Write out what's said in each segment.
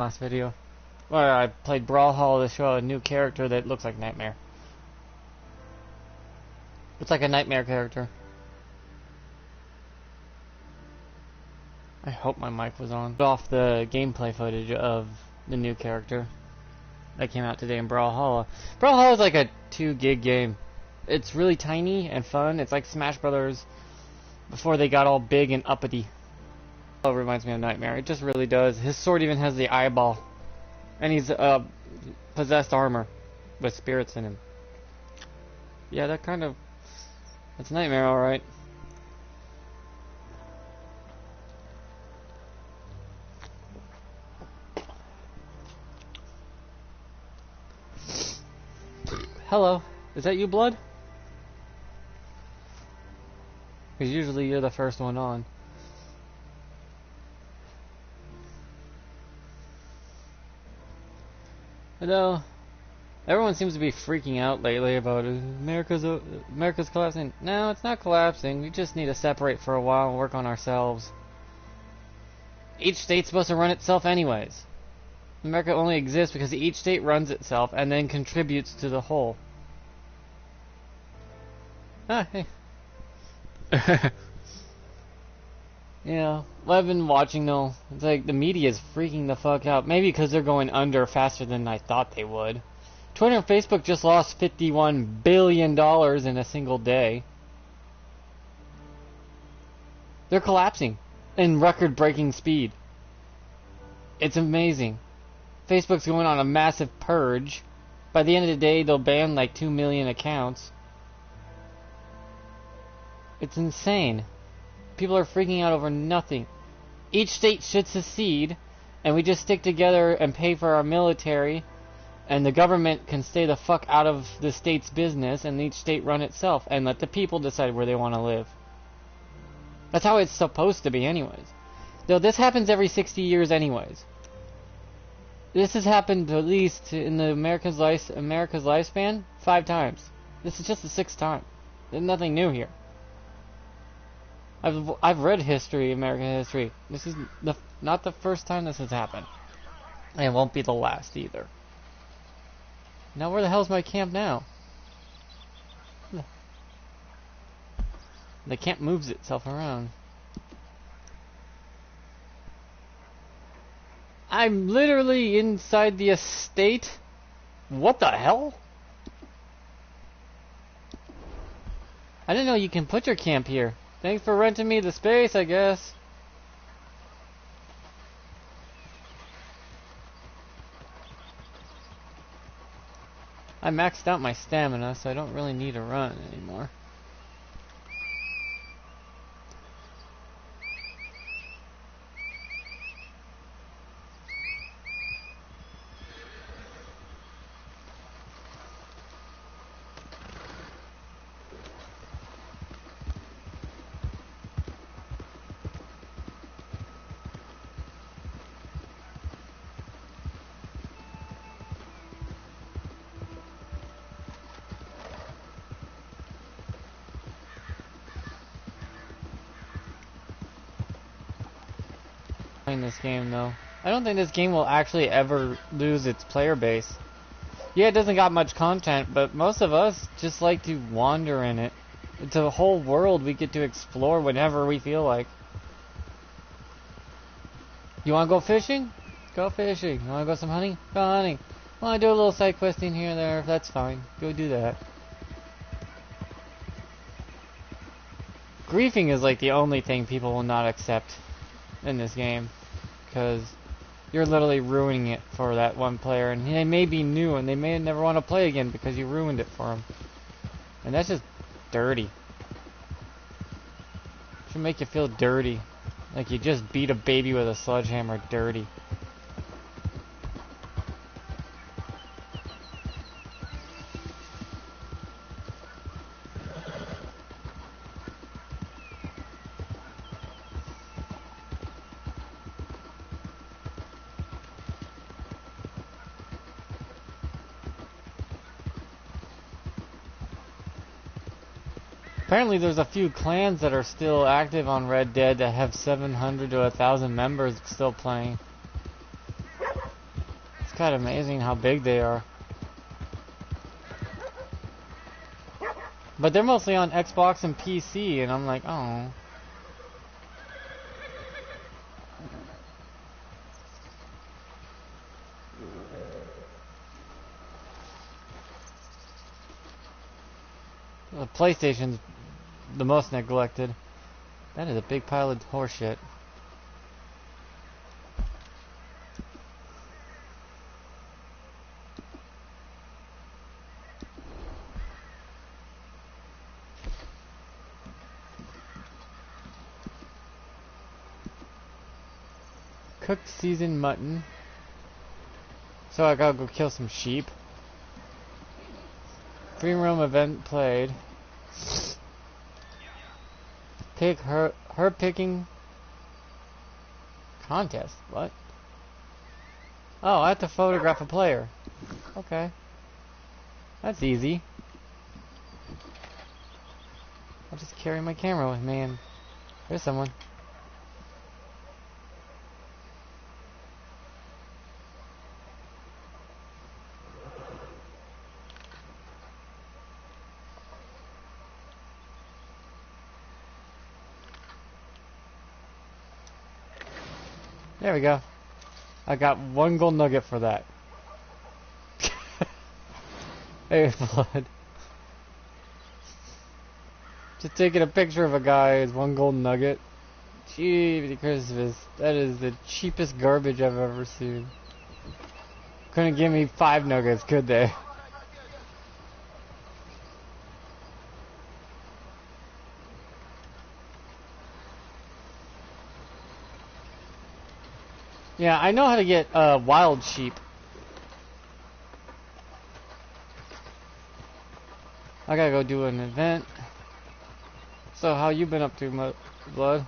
last video where I played Brawlhalla to show a new character that looks like Nightmare. It's like a Nightmare character. I hope my mic was on. Off the gameplay footage of the new character that came out today in Brawlhalla. Brawlhalla is like a 2 gig game. It's really tiny and fun. It's like Smash Brothers before they got all big and uppity. Oh, it reminds me of Nightmare. It just really does. His sword even has the eyeball. And he's possessed armor with spirits in him. Yeah, that's Nightmare, alright. Hello. Is that you, Blood? Because usually you're the first one on. Hello. Everyone seems to be freaking out lately about America's collapsing. No, it's not collapsing. We just need to separate for a while and work on ourselves. Each state's supposed to run itself anyways. America only exists because each state runs itself and then contributes to the whole. Ah, hey. Yeah, well, I've been watching though. It's like the media is freaking the fuck out. Maybe because they're going under faster than I thought they would. Twitter and Facebook just lost $51 billion in a single day. They're collapsing in record-breaking speed. It's amazing. Facebook's going on a massive purge. By the end of the day, they'll ban like 2 million accounts. It's insane. People are freaking out over nothing. Each state should secede, and we just stick together and pay for our military, and the government can stay the fuck out of the state's business, and each state run itself, and let the people decide where they want to live. That's how it's supposed to be anyways. Though this happens every 60 years anyways. This has happened at least in the America's lifespan 5 times. This is just the 6th time. There's nothing new here. I've read history, American history. This is not the first time this has happened. And it won't be the last either. Now where the hell's my camp now? The camp moves itself around. I'm literally inside the estate? What the hell? I didn't know you can put your camp here. Thanks for renting me the space, I guess. I maxed out my stamina, so I don't really need to run anymore. This game though. I don't think this game will actually ever lose its player base. Yeah, it doesn't got much content, but most of us just like to wander in it. It's a whole world we get to explore whenever we feel like. You wanna go fishing? Go fishing. You wanna go some hunting? Go hunting. Wanna do a little side questing here and there? That's fine. Go do that. Griefing is like the only thing people will not accept in this game. Because you're literally ruining it for that one player, and they may be new and they may never want to play again because you ruined it for them. And that's just dirty. It should make you feel dirty, like you just beat a baby with a sledgehammer. Dirty. Apparently there's a few clans that are still active on Red Dead that have 700 to 1,000 members still playing. kind of amazing how big they are. But they're mostly on Xbox and PC, and I'm like, oh. The PlayStation's the most neglected. That is a big pile of horseshit. Cooked seasoned mutton. So I gotta go kill some sheep. Free roam event played. Pick her picking contest. What? Oh, I have to photograph a player. Okay. That's easy. I'll just carry my camera with me and there's someone. There we go. I got 1 gold nugget for that. Hey, blood. Just taking a picture of a guy is 1 gold nugget. Gee, Christmas. That is the cheapest garbage I've ever seen. Couldn't give me 5 nuggets, could they? Yeah, I know how to get wild sheep. I gotta go do an event. So how you been up to, blood?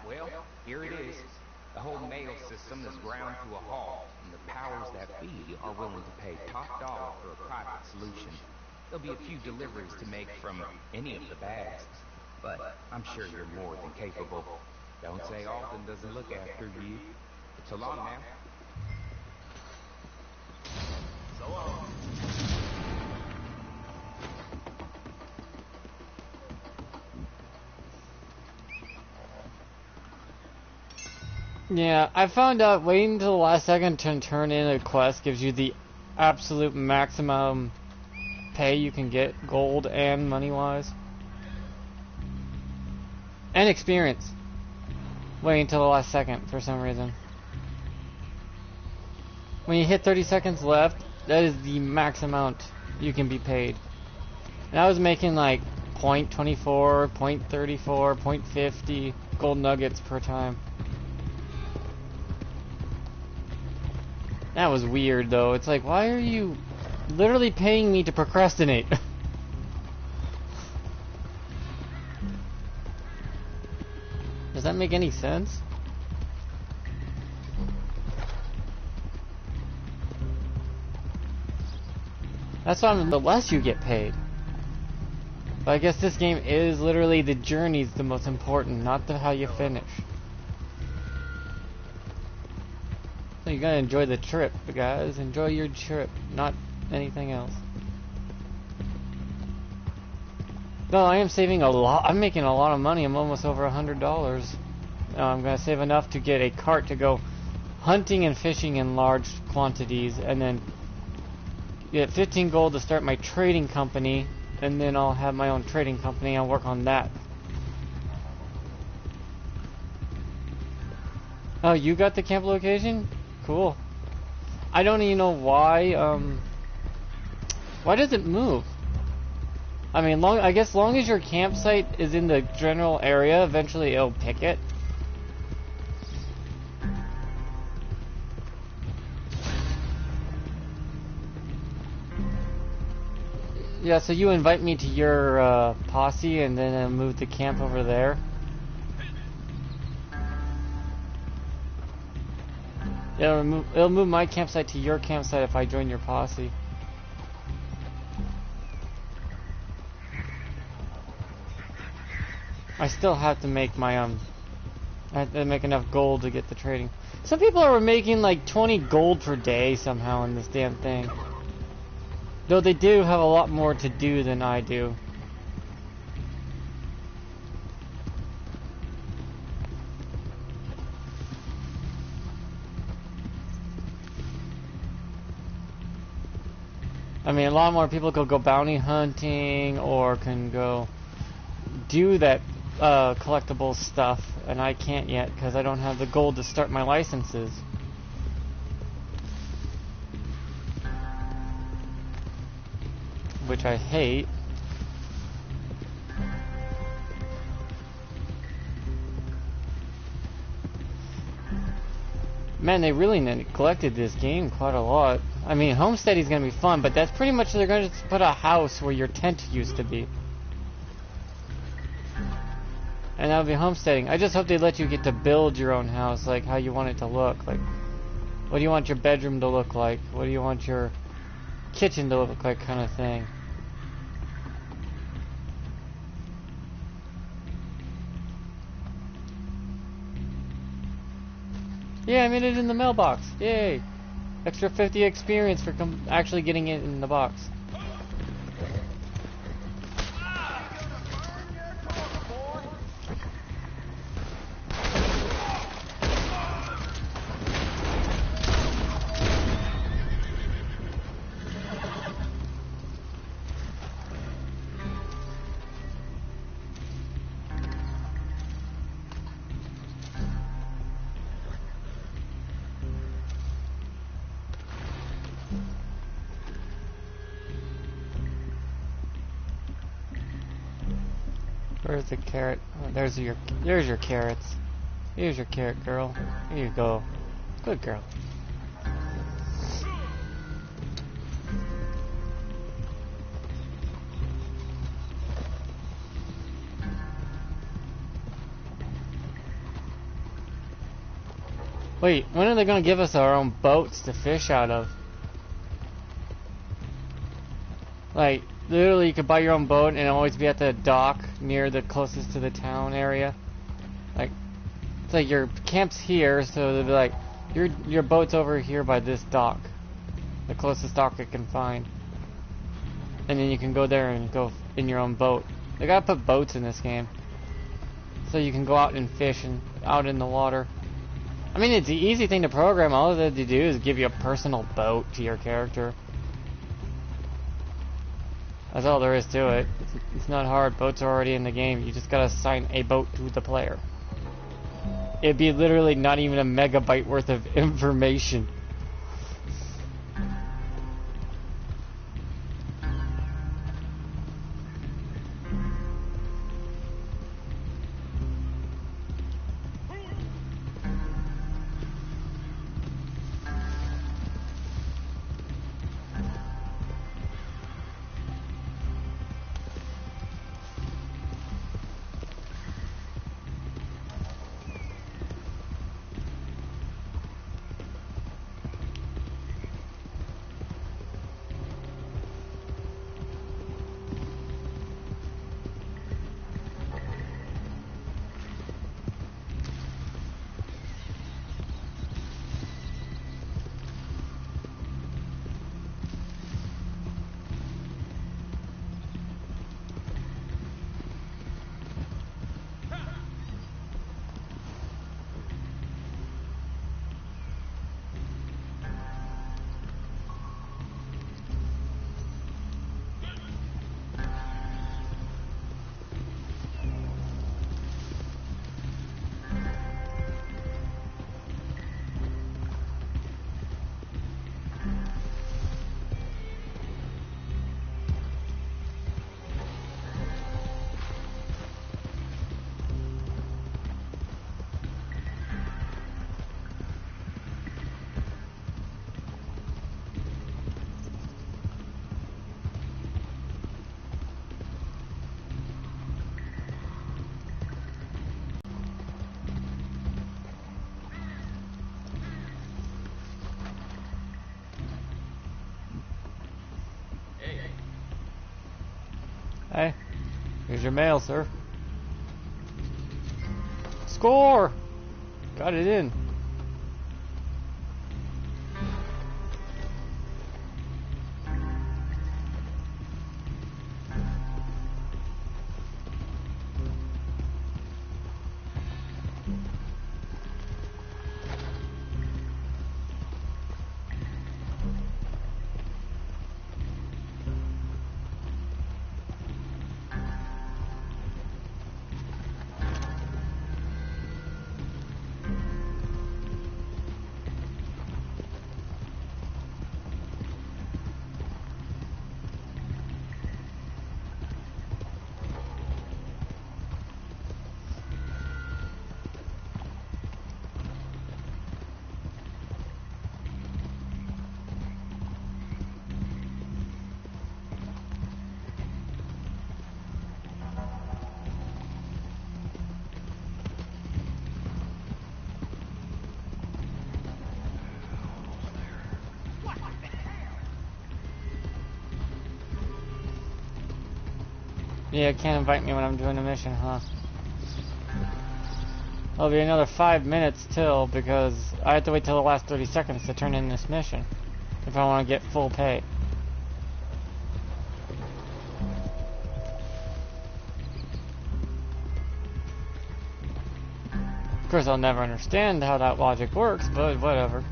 Well, here it is. The whole mail system is ground to a halt, and the powers that be are willing to pay top dollar for a private solution. There'll be a few deliveries to make from any of the bags, but I'm sure you're more than capable. Don't say Alden doesn't look after you. So long now. So long. Yeah, I found out waiting until the last second to turn in a quest gives you the absolute maximum pay you can get, gold and money-wise. And experience. Waiting until the last second for some reason. When you hit 30 seconds left, that is the max amount you can be paid. And I was making like 0.24, 0.34, 0.50 gold nuggets per time. That was weird though. It's like, why are you literally paying me to procrastinate? Does that make any sense? That's why the less you get paid. But I guess this game is literally the journey's the most important, not how you finish. So you gotta enjoy the trip, guys. Enjoy your trip, not anything else. No, I am saving a lot. I'm making a lot of money. I'm almost over $100. I'm gonna save enough to get a cart to go hunting and fishing in large quantities, and then get 15 gold to start my trading company, and then I'll have my own trading company. I'll work on that. Oh, you got the camp location? Cool. I don't even know why. Why does it move? I mean, I guess long as your campsite is in the general area, eventually it'll pick it. Yeah, so you invite me to your posse, and then move the camp over there. It'll move my campsite to your campsite if I join your posse. I still have to make my I have to make enough gold to get the trading. Some people are making like 20 gold per day somehow in this damn thing. Though they do have a lot more to do than I do. I mean, a lot more people could go bounty hunting or can go do that collectible stuff, and I can't yet because I don't have the gold to start my licenses. Which I hate. Man, they really neglected this game quite a lot. I mean, homesteading is going to be fun, but that's pretty much they're going to put a house where your tent used to be. And that would be homesteading. I just hope they let you get to build your own house, like how you want it to look. Like, what do you want your bedroom to look like? What do you want your kitchen to look like, kind of thing. Yeah, I made it in the mailbox. Yay! Extra 50 experience for actually getting it in the box. Where's the carrot? Oh, there's your carrots. Here's your carrot, girl. Here you go. Good girl. Wait, when are they gonna give us our own boats to fish out of? Like, literally you could buy your own boat and always be at the dock near the closest to the town area. Like, it's like your camp's here, so they'll be like, your boat's over here by this dock. The closest dock it can find. And then you can go there and go in your own boat. They gotta put boats in this game. So you can go out and fish and out in the water. I mean, it's an easy thing to program. All they have to do is give you a personal boat to your character. That's all there is to it. It's not hard. Boats are already in the game. You just gotta assign a boat to the player. It'd be literally not even a megabyte worth of information. Hey, here's your mail, sir. Score! Got it in. Yeah, can't invite me when I'm doing a mission, huh? It'll be another 5 minutes till, because I have to wait till the last 30 seconds to turn in this mission if I want to get full pay. Of course, I'll never understand how that logic works, but whatever.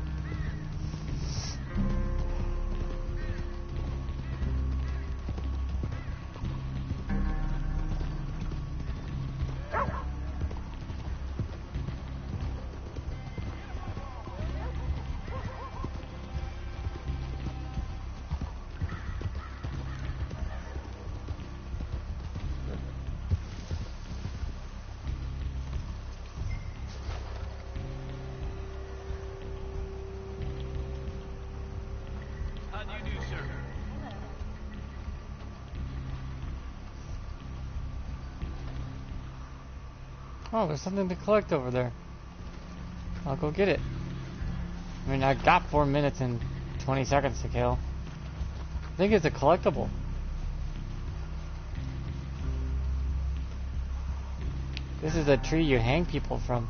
Oh, there's something to collect over there. I'll go get it. I mean, I got 4 minutes and 20 seconds to kill. I think it's a collectible. This is a tree you hang people from.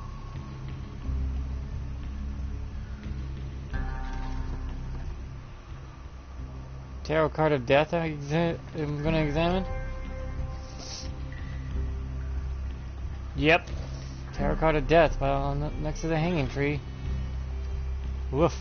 Tarot card of death I'm going to examine. Yep. Tarot card of death next to the hanging tree. Woof.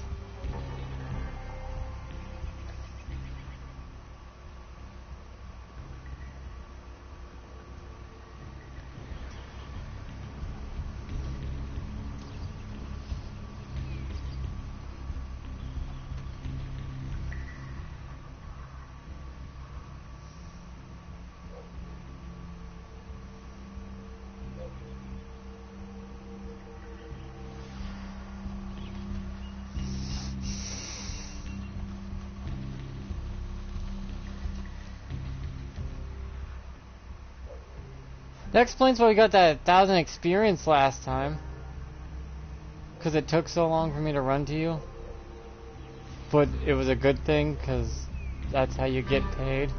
That explains why we got that 1,000 experience last time. Because it took so long for me to run to you. But it was a good thing, because that's how you get paid.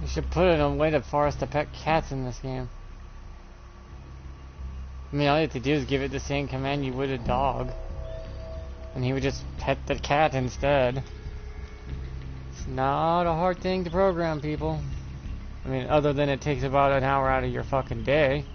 You should put it on way to forest to pet cats in this game. I mean, all you have to do is give it the same command you would a dog. And he would just pet the cat instead. It's not a hard thing to program, people. I mean, other than it takes about an hour out of your fucking day.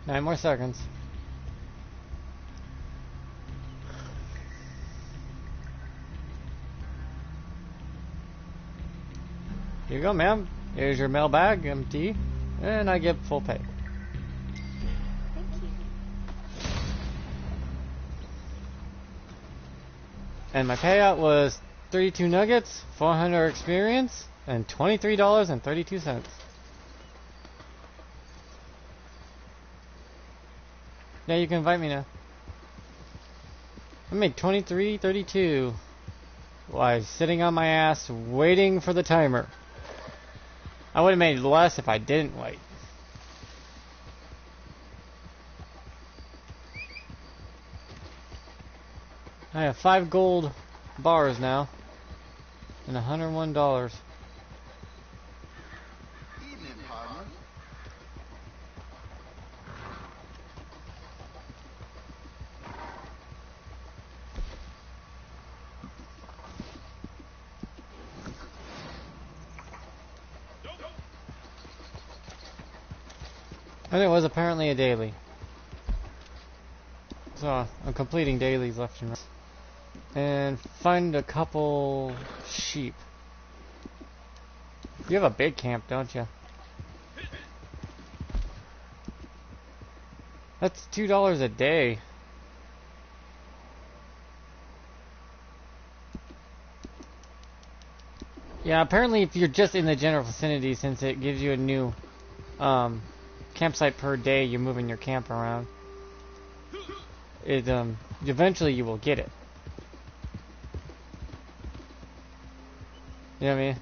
Nine more seconds. Here you go, ma'am. Here's your mailbag, empty, and I get full pay. Thank you. And my payout was 32 nuggets, 400 experience, and $23.32. Yeah, you can invite me now. I made $23.32 while sitting on my ass waiting for the timer. I would have made less if I didn't wait. I have 5 gold bars now and $101. Evening, partner. And it was apparently a daily. So I'm completing dailies left and right. And find a couple sheep. You have a big camp, don't you? That's $2 a day. Yeah, apparently if you're just in the general vicinity, since it gives you a new campsite per day you're moving your camp around, it eventually you will get it. You know what I mean?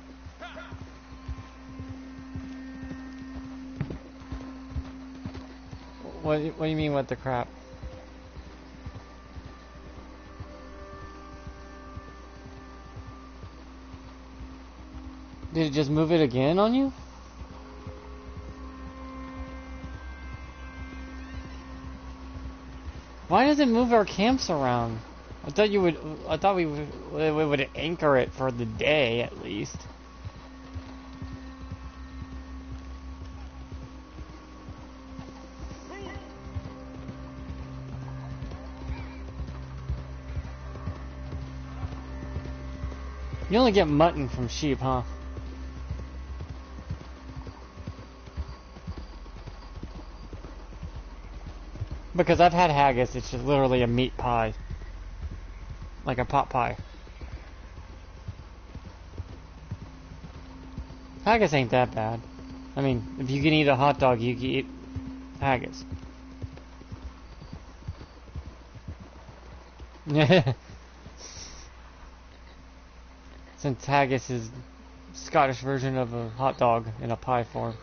What do you mean, what the crap? Did it just move it again on you? Why does it move our camps around? I thought you would. I thought we would anchor it for the day at least. You only get mutton from sheep, huh? Because I've had haggis, it's just literally a meat pie. Like a pot pie. Haggis ain't that bad. I mean, if you can eat a hot dog, you can eat haggis. Since haggis is Scottish version of a hot dog in a pie form.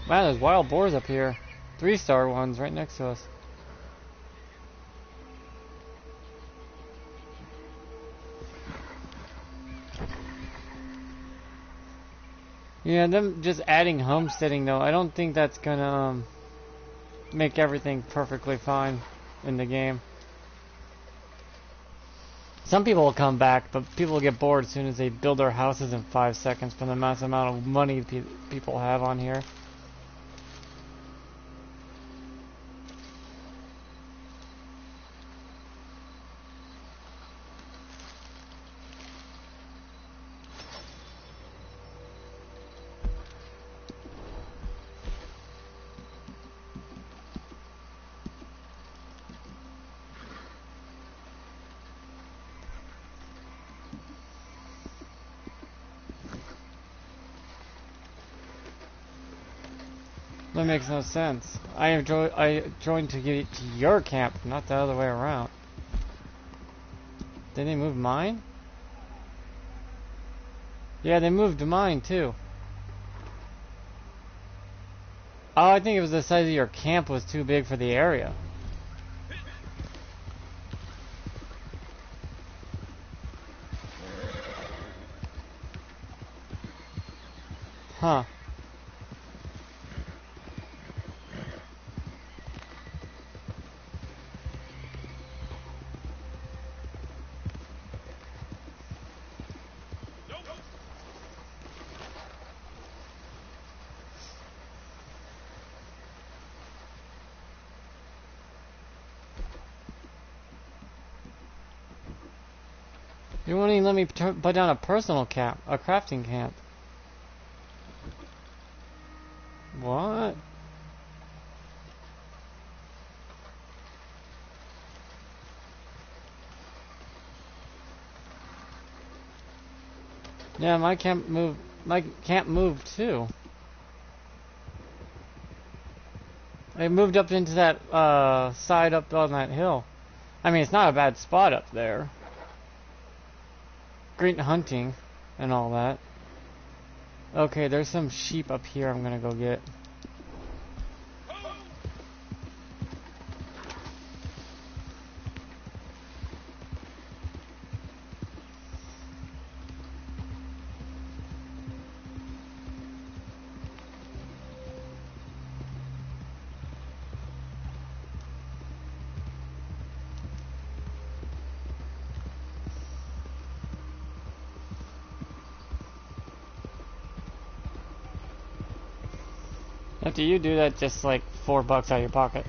Man, there's wild boars up here. 3-star ones right next to us. Yeah, them just adding homesteading though, I don't think that's gonna make everything perfectly fine in the game. Some people will come back, but people will get bored as soon as they build their houses in 5 seconds from the massive amount of money people have on here. That makes no sense. I joined to get to your camp, not the other way around. Did they move mine? Yeah, they moved mine too. Oh, I think it was the size of your camp was too big for the area. Huh. You won't even let me put down a personal camp, a crafting camp. What? Yeah, my camp moved too. I moved up into that side up on that hill. I mean, it's not a bad spot up there. Great hunting and all that. Okay, there's some sheep up here I'm gonna go get. After you do that, just like $4 out of your pocket.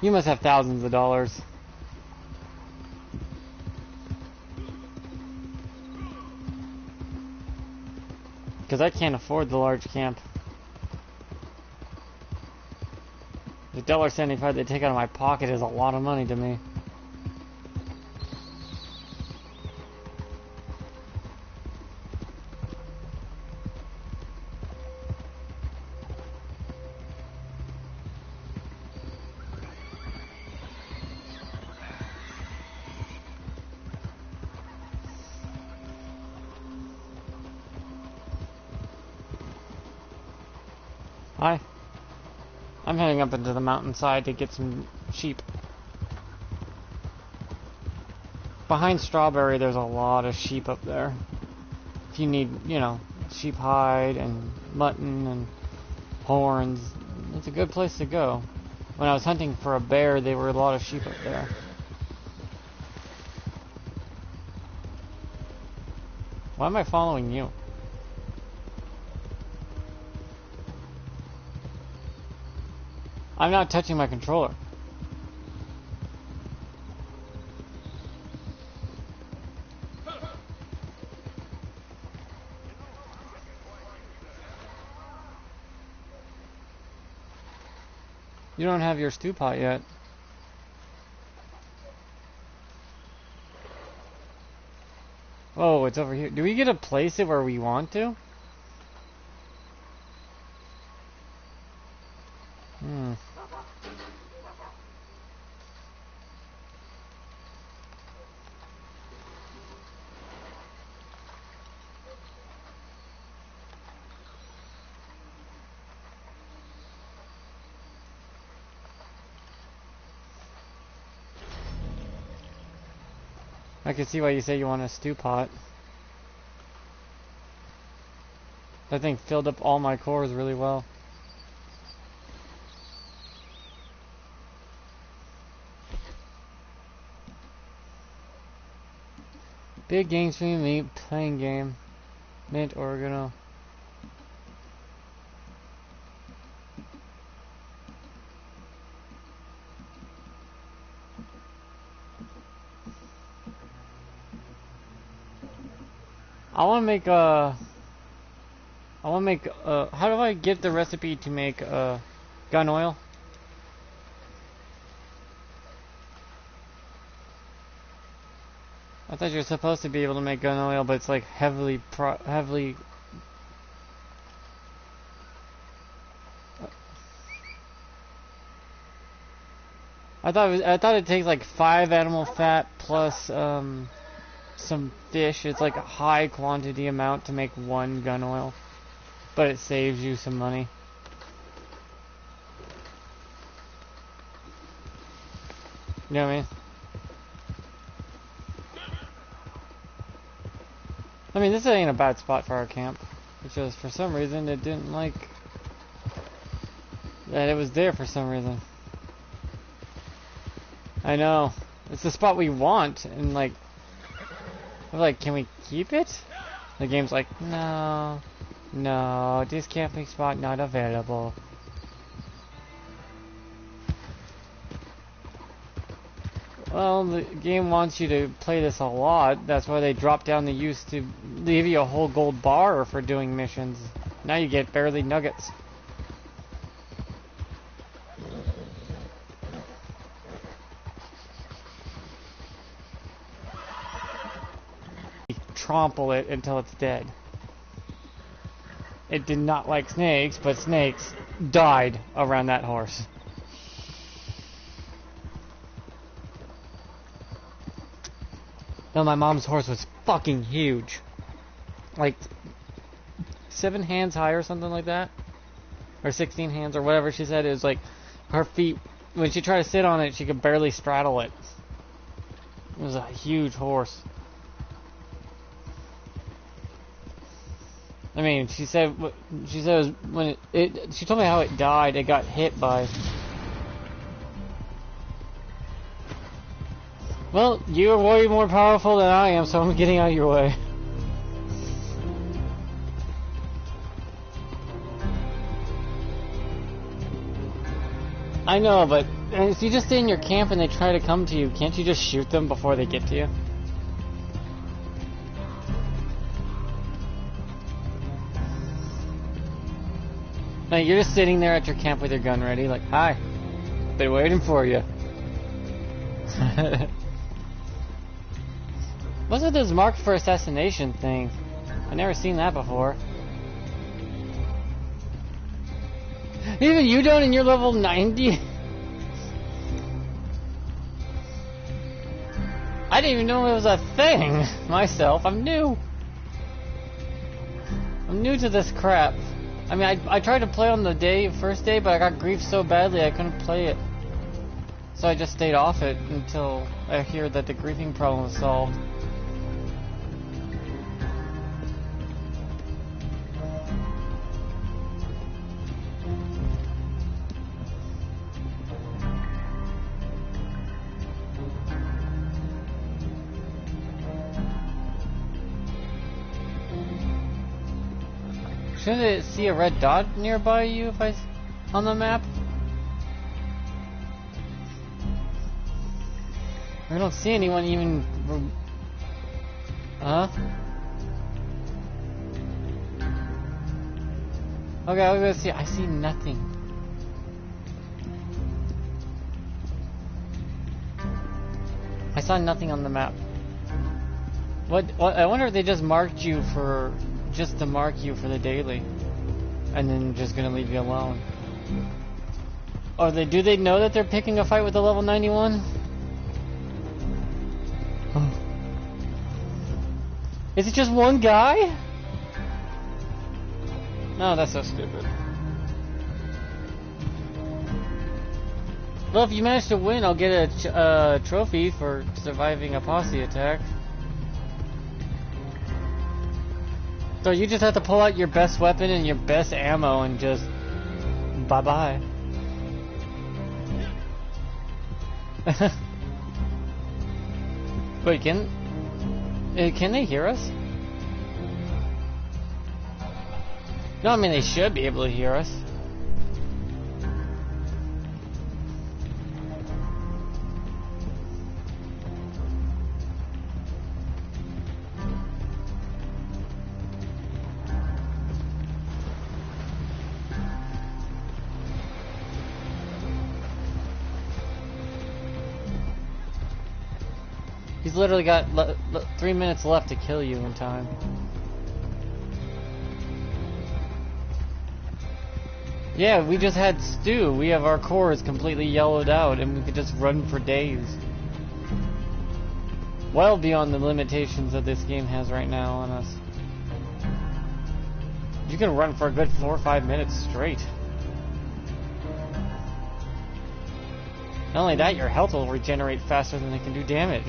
You must have thousands of dollars. Because I can't afford the large camp. The $1.75 they take out of my pocket is a lot of money to me. Hi. I'm heading up into the mountainside to get some sheep. Behind Strawberry, there's a lot of sheep up there. If you need, you know, sheep hide and mutton and horns, it's a good place to go. When I was hunting for a bear, there were a lot of sheep up there. Why am I following you? I'm not touching my controller. You don't have your stew pot yet. Oh, it's over here. Do we get to place it where we want to? Hmm. I can see why you say you want a stew pot. That thing filled up all my cores really well. Big game stream, meat, playing game. Mint, oregano. I want to make how do I get the recipe to make gun oil? I thought you were supposed to be able to make gun oil, but it's like heavily. I thought it takes like 5 animal fat plus some fish. It's like a high quantity amount to make 1 gun oil, but it saves you some money. You know what I mean? I mean, this ain't a bad spot for our camp. It's just for some reason it didn't like that it was there for some reason. I know. It's the spot we want, and like I'm like, can we keep it? The game's like, no, this camping spot not available. Well, the game wants you to play this a lot. That's why they dropped down the use to give you a whole gold bar for doing missions. Now you get barely nuggets. Trample it until it's dead. It did not like snakes, but snakes died around that horse. No, my mom's horse was fucking huge. Like 7 hands high or something like that. Or 16 hands or whatever she said. It was like her feet, when she tried to sit on it, she could barely straddle it. It was a huge horse. I mean, she said it was when she told me how it died. It got hit by. Well, you're way more powerful than I am, so I'm getting out of your way. I know, but if you just stay in your camp and they try to come to you, can't you just shoot them before they get to you? Like, you're just sitting there at your camp with your gun ready, like, hi, been waiting for you. What's with this marked for assassination thing? I've never seen that before. Even you don't, and you're level 90? I didn't even know it was a thing, myself. I'm new. I'm new to this crap. I mean, I tried to play on the first day, but I got griefed so badly I couldn't play it. So I just stayed off it until I hear that the griefing problem was solved. Shouldn't it see a red dot nearby you if on the map? I don't see anyone even. Huh? Okay, I'll go see. I see nothing. I saw nothing on the map. What? I wonder if they just marked you for. Just to mark you for the daily, and then just gonna leave you alone. Or do they know that they're picking a fight with the level 91? Is it just one guy? No, that's so stupid. Well, if you manage to win, I'll get a trophy for surviving a posse attack. So you just have to pull out your best weapon and your best ammo and just bye-bye. Wait, can they hear us? No, I mean they should be able to hear us. He's literally got 3 minutes left to kill you in time. Yeah, we just had stew. We have our cores completely yellowed out and we could just run for days. Well beyond the limitations that this game has right now on us. You can run for a good 4 or 5 minutes straight. Not only that, your health will regenerate faster than it can do damage.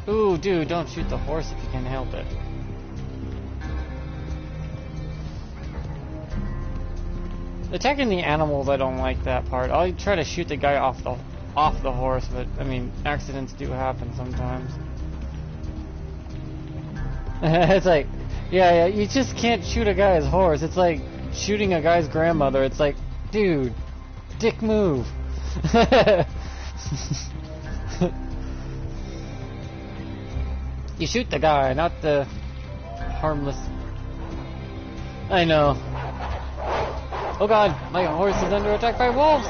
Ooh, dude, don't shoot the horse if you can help it. Attacking the animals, I don't like that part. I'll try to shoot the guy off the horse, but I mean, accidents do happen sometimes. It's like, yeah, you just can't shoot a guy's horse. It's like shooting a guy's grandmother. It's like, dude, dick move. You shoot the guy, not the harmless. I know. Oh god, my horse is under attack by wolves!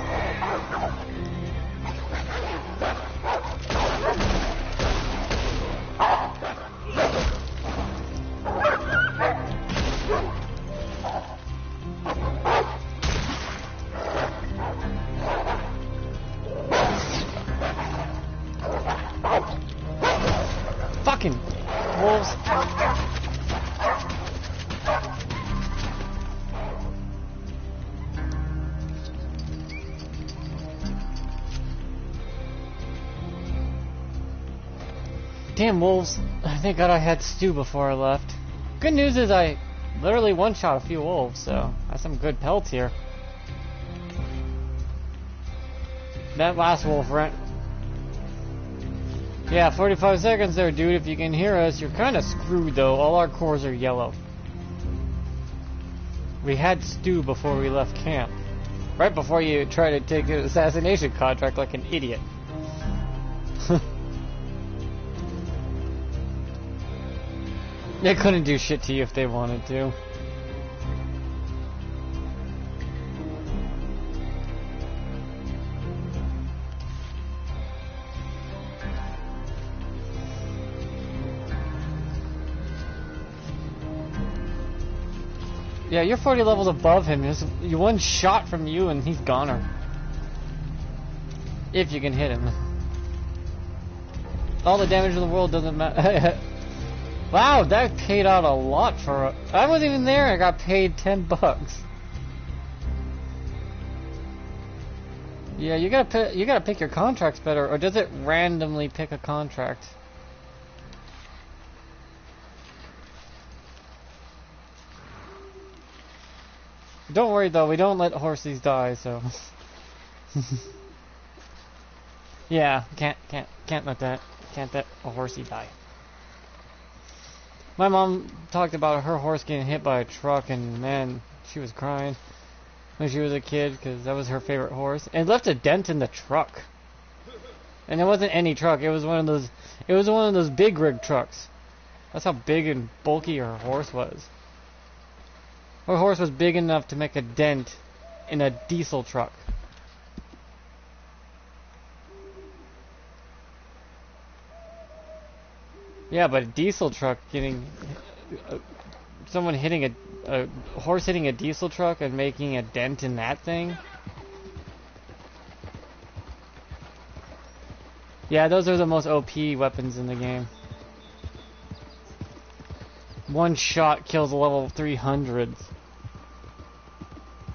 Fucking wolves. Damn wolves. Thank God I had stew before I left. Good news is I literally one-shot a few wolves, so that's some good pelts here. That last wolf ran. Yeah, 45 seconds there, dude. If you can hear us, you're kind of screwed, though. All our cores are yellow. We had stew before we left camp. Right before you tried to take an assassination contract like an idiot. They couldn't do shit to you if they wanted to. Yeah, you're 40 levels above him. You're one shot from you and he's goner. If you can hit him. All the damage in the world doesn't matter. Wow, that paid out a lot for I wasn't even there. I got paid $10. Yeah, you gotta pick your contracts better, or does it randomly pick a contract? Don't worry though, we don't let horsies die, so. Yeah, can't let that a horsey die. My mom talked about her horse getting hit by a truck, and man, she was crying when she was a kid because that was her favorite horse. And it left a dent in the truck. And it wasn't any truck. It was one of those. It was one of those big rig trucks. That's how big and bulky her horse was. Her horse was big enough to make a dent in a diesel truck. Yeah, but a diesel truck getting someone hitting a horse hitting a diesel truck and making a dent in that thing. Yeah, those are the most OP weapons in the game. One shot kills a level 300s.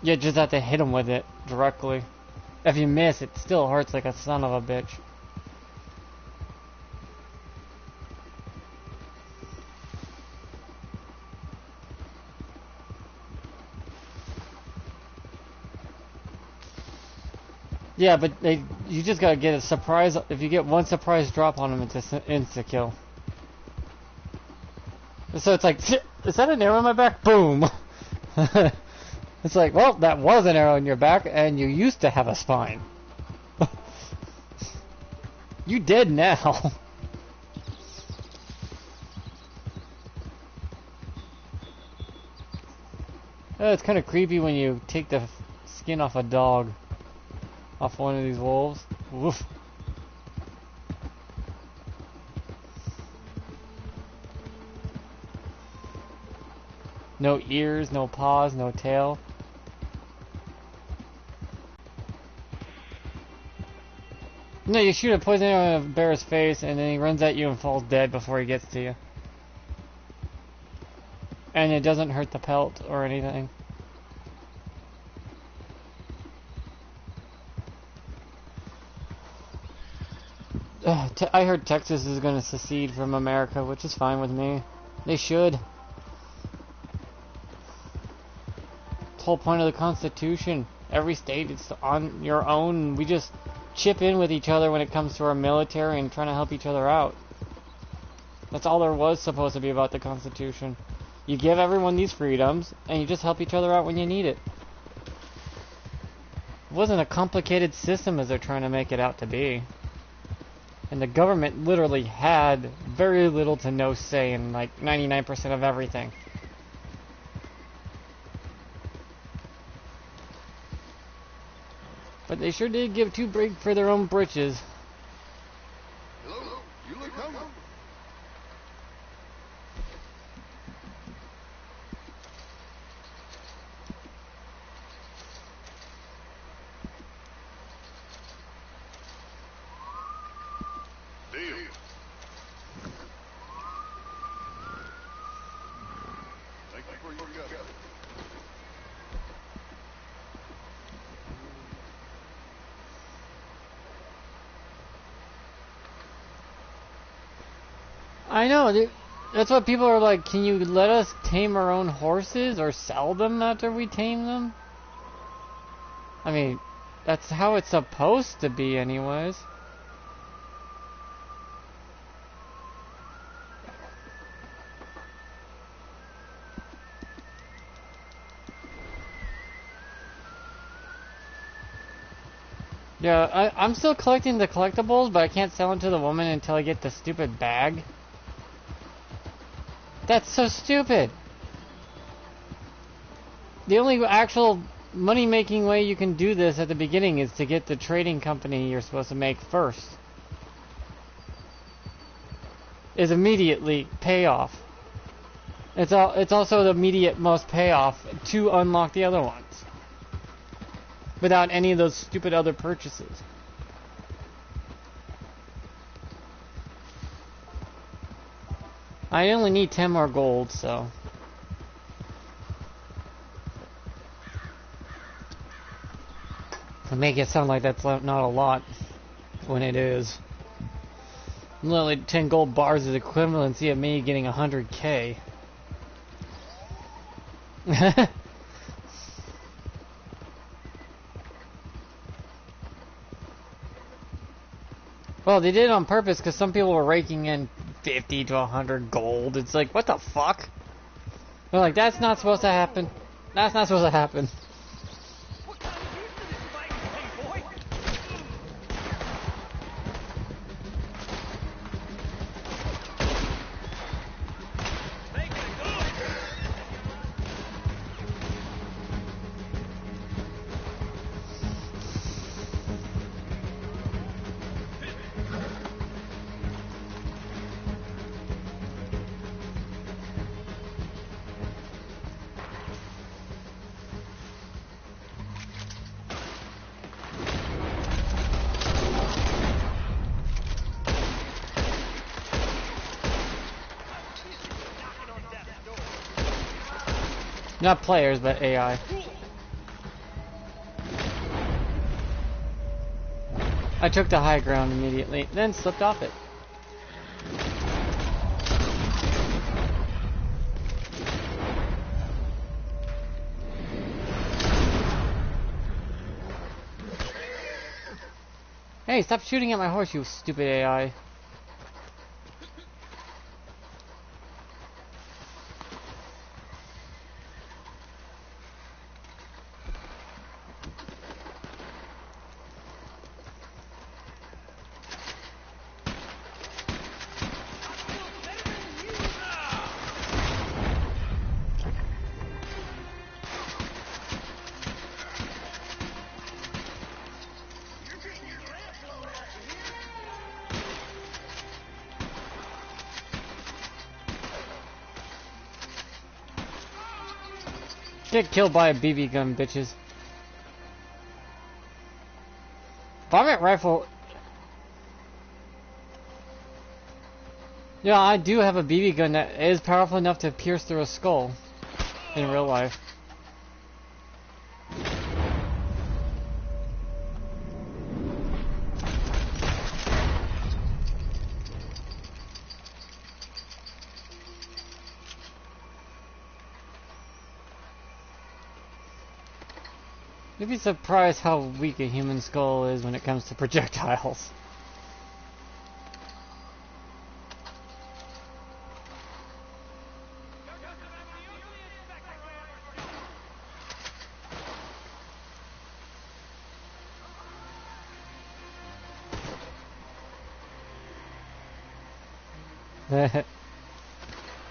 You just have to hit them with it directly. If you miss, it still hurts like a son of a bitch. Yeah, but you just gotta get a surprise. If you get one surprise drop on them, it's an insta-kill. So it's like, is that an arrow in my back? Boom! It's like, well, that was an arrow in your back, and you used to have a spine. You dead now. It's kind of creepy when you take the skin off a dog. Off one of these wolves. Woof. No ears, no paws, no tail. No, you shoot a poison arrow in a bear's face and then he runs at you and falls dead before he gets to you. And it doesn't hurt the pelt or anything. I heard Texas is going to secede from America, which is fine with me. They should. The whole point of the Constitution. Every state is on your own. We just chip in with each other when it comes to our military and trying to help each other out. That's all there was supposed to be about the Constitution. You give everyone these freedoms, and you just help each other out when you need it. It wasn't a complicated system as they're trying to make it out to be. And the government literally had very little to no say in like 99% of everything. But they sure did give too big for their own britches. Hello, you look hungry. Deal. Thank you for your guts. I know, dude. That's what people are like, can you let us tame our own horses or sell them after we tame them? I mean, that's how it's supposed to be anyways. Yeah, I'm still collecting the collectibles, but I can't sell them to the woman until I get the stupid bag. That's so stupid. The only actual money-making way you can do this at the beginning is to get the trading company you're supposed to make first. Is immediately payoff. It's also the immediate most payoff to unlock the other ones. Without any of those stupid other purchases. I only need 10 more gold, so... to make it sound like that's not a lot, when it is. Literally 10 gold bars is equivalency of me getting 100k. Well, they did it on purpose because some people were raking in 50 to 100 gold. It's like, what the fuck? They're like, that's not supposed to happen. That's not supposed to happen. What kind of use is this fighting thing, boy? Making it good. Not players, but AI. I took the high ground immediately, then slipped off it. Hey, stop shooting at my horse, you stupid AI. Get killed by a BB gun, bitches. Varmint rifle. Yeah, I do have a BB gun that is powerful enough to pierce through a skull in real life. You'd be surprised how weak a human skull is when it comes to projectiles.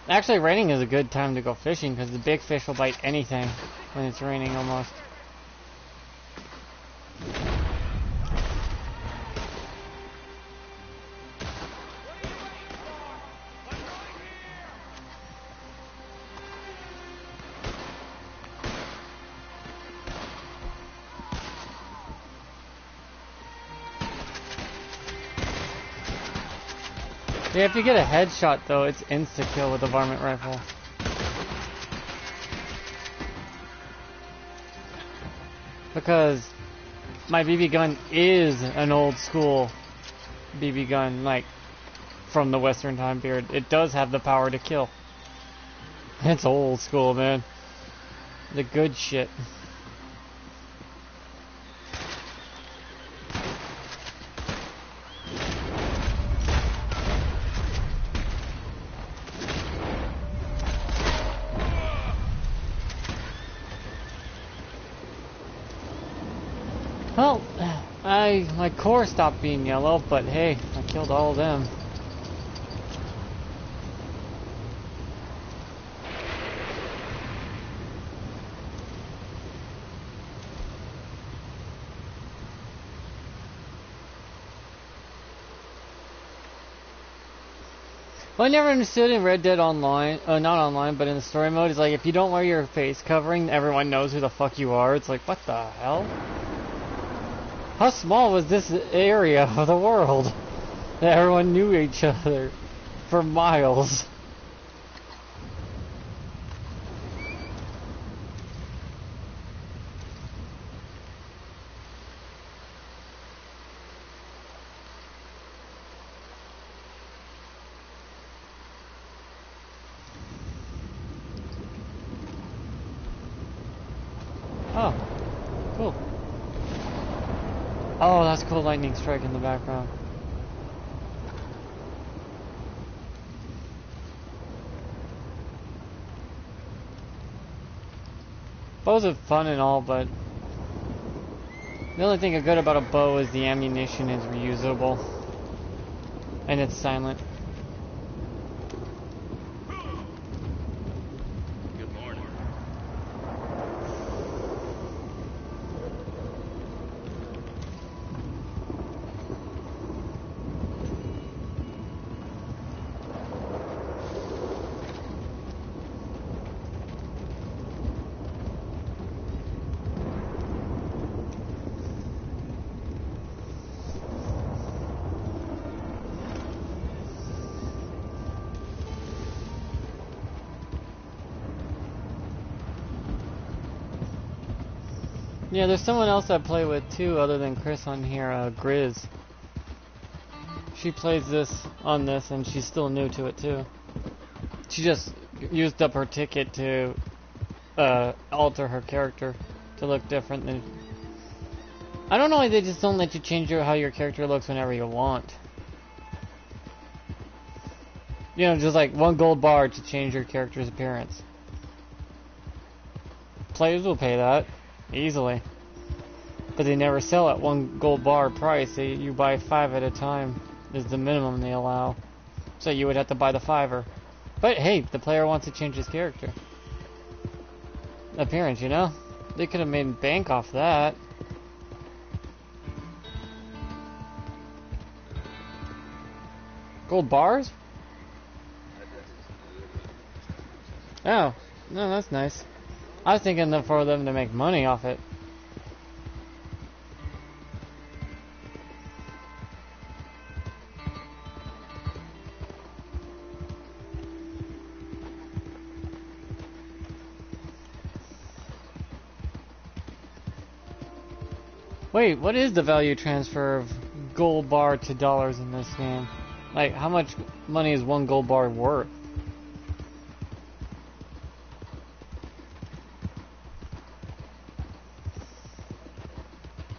Actually, raining is a good time to go fishing because the big fish will bite anything when it's raining almost. Yeah, if you get a headshot though, it's insta-kill with the varmint rifle. Because my BB gun is an old school BB gun, like, from the Western time period. It does have the power to kill. It's old school, man. The good shit. Well, my core stopped being yellow, but hey, I killed all of them. What I never understood in Red Dead Online, not online, but in the story mode, is like if you don't wear your face covering, everyone knows who the fuck you are. It's like, what the hell? How small was this area of the world that everyone knew each other for miles? Oh, cool. Oh, that's cool lightning strike in the background. Bows are fun and all, but the only thing good about a bow is the ammunition is reusable. And it's silent. Good morning. Yeah, there's someone else I play with too, other than Chris on here, Grizz. She plays this on this, and she's still new to it too. She just used up her ticket to alter her character to look different than. I don't know why they just don't let you change how your character looks whenever you want. You know, just like 1 gold bar to change your character's appearance. Players will pay that easily, but they never sell at 1 gold bar price. You buy 5 at a time is the minimum they allow. So you would have to buy the 5er. But hey, the player wants to change his character appearance, you know? They could have made bank off that. Gold bars? Oh, no, that's nice. I was thinking for them to make money off it. Wait, what is the value transfer of gold bar to dollars in this game? Like, how much money is 1 gold bar worth?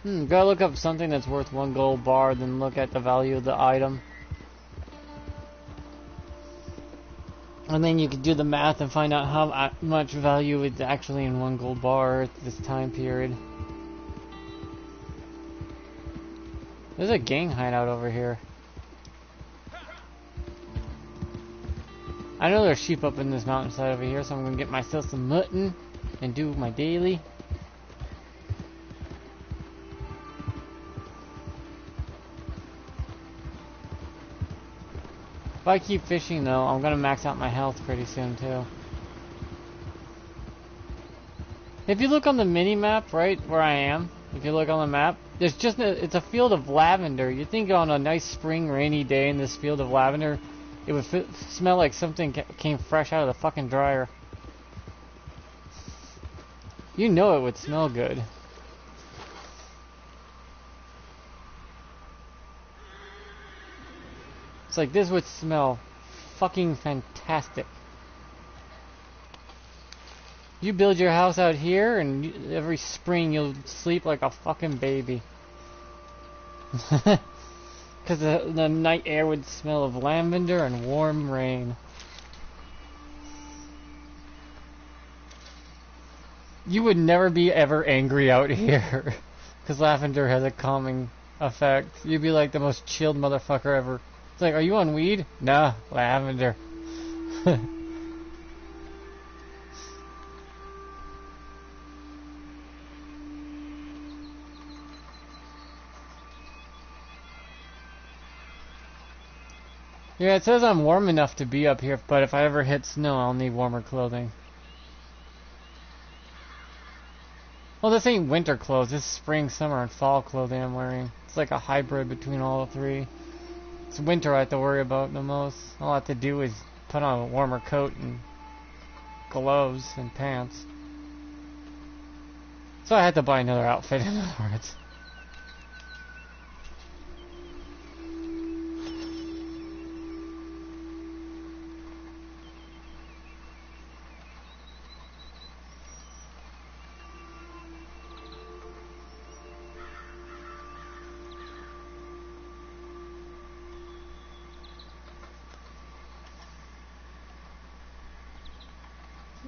Gotta look up something that's worth 1 gold bar, then look at the value of the item. And then you can do the math and find out how much value is actually in 1 gold bar at this time period. There's a gang hideout over here. I know there's sheep up in this mountainside over here, so I'm gonna get myself some mutton and do my daily. If I keep fishing though, I'm gonna max out my health pretty soon too. If you look on the mini map, right where I am, if you look on the map, there's just it's a field of lavender. You think on a nice spring rainy day in this field of lavender, it would smell like something came fresh out of the fucking dryer. You know it would smell good. It's like this would smell fucking fantastic. You build your house out here and every spring you'll sleep like a fucking baby. Because the night air would smell of lavender and warm rain. You would never be ever angry out here. Because lavender has a calming effect. You'd be like the most chilled motherfucker ever. It's like, are you on weed? Nah, lavender. Yeah, it says I'm warm enough to be up here, but if I ever hit snow, I'll need warmer clothing. Well, this ain't winter clothes. This is spring, summer, and fall clothing I'm wearing. It's like a hybrid between all three. It's winter I have to worry about the most. All I have to do is put on a warmer coat and gloves and pants. So I had to buy another outfit in other words.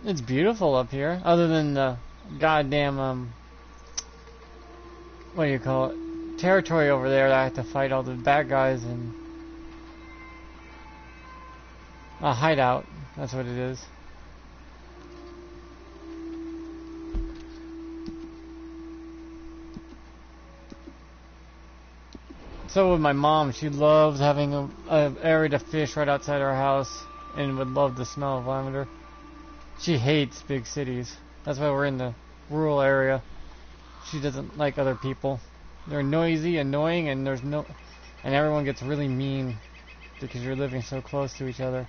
It's beautiful up here, other than the goddamn, what do you call it, territory over there that I have to fight all the bad guys and a hideout, that's what it is. So with my mom, she loves having a area to fish right outside our house and would love the smell of lavender. She hates big cities. That's why we're in the rural area. She doesn't like other people. They're noisy, annoying, and and everyone gets really mean because you're living so close to each other.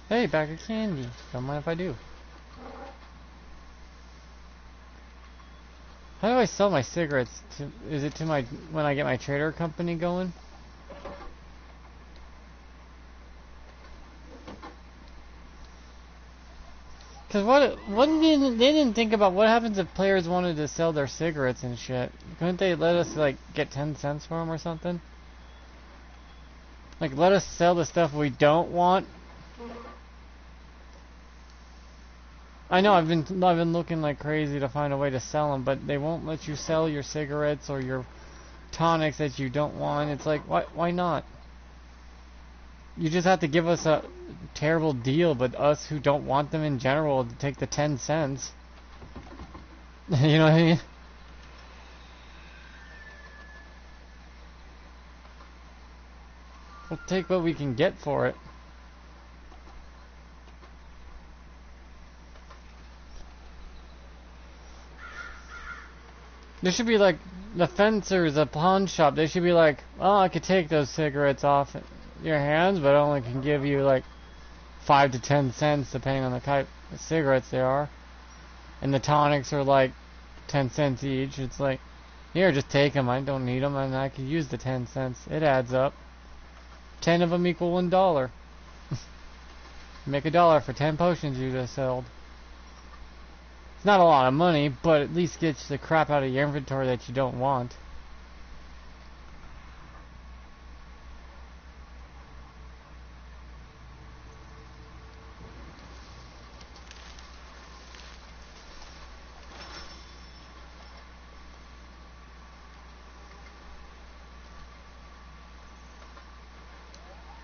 Hey, bag of candy. Don't mind if I do. How do I sell my cigarettes? Is it to my when I get my trader company going? Cause they didn't think about what happens if players wanted to sell their cigarettes and shit. Couldn't they let us like get 10 cents for them or something? Like let us sell the stuff we don't want. I know I've been looking like crazy to find a way to sell them, but they won't let you sell your cigarettes or your tonics that you don't want. It's like why not? You just have to give us a terrible deal, but us who don't want them in general to take the 10 cents. You know what I mean? We'll take what we can get for it. There should be like the fencers, a pawn shop. They should be like, oh, I could take those cigarettes off your hands, but I only can give you like 5 to 10 cents depending on the type of cigarettes they are. And the tonics are like 10 cents each. It's like, here, just take them. I don't need them, and I could use the 10 cents. It adds up. 10 of them equal $1. Make $1 for 10 potions you just sold. It's not a lot of money, but at least gets the crap out of your inventory that you don't want.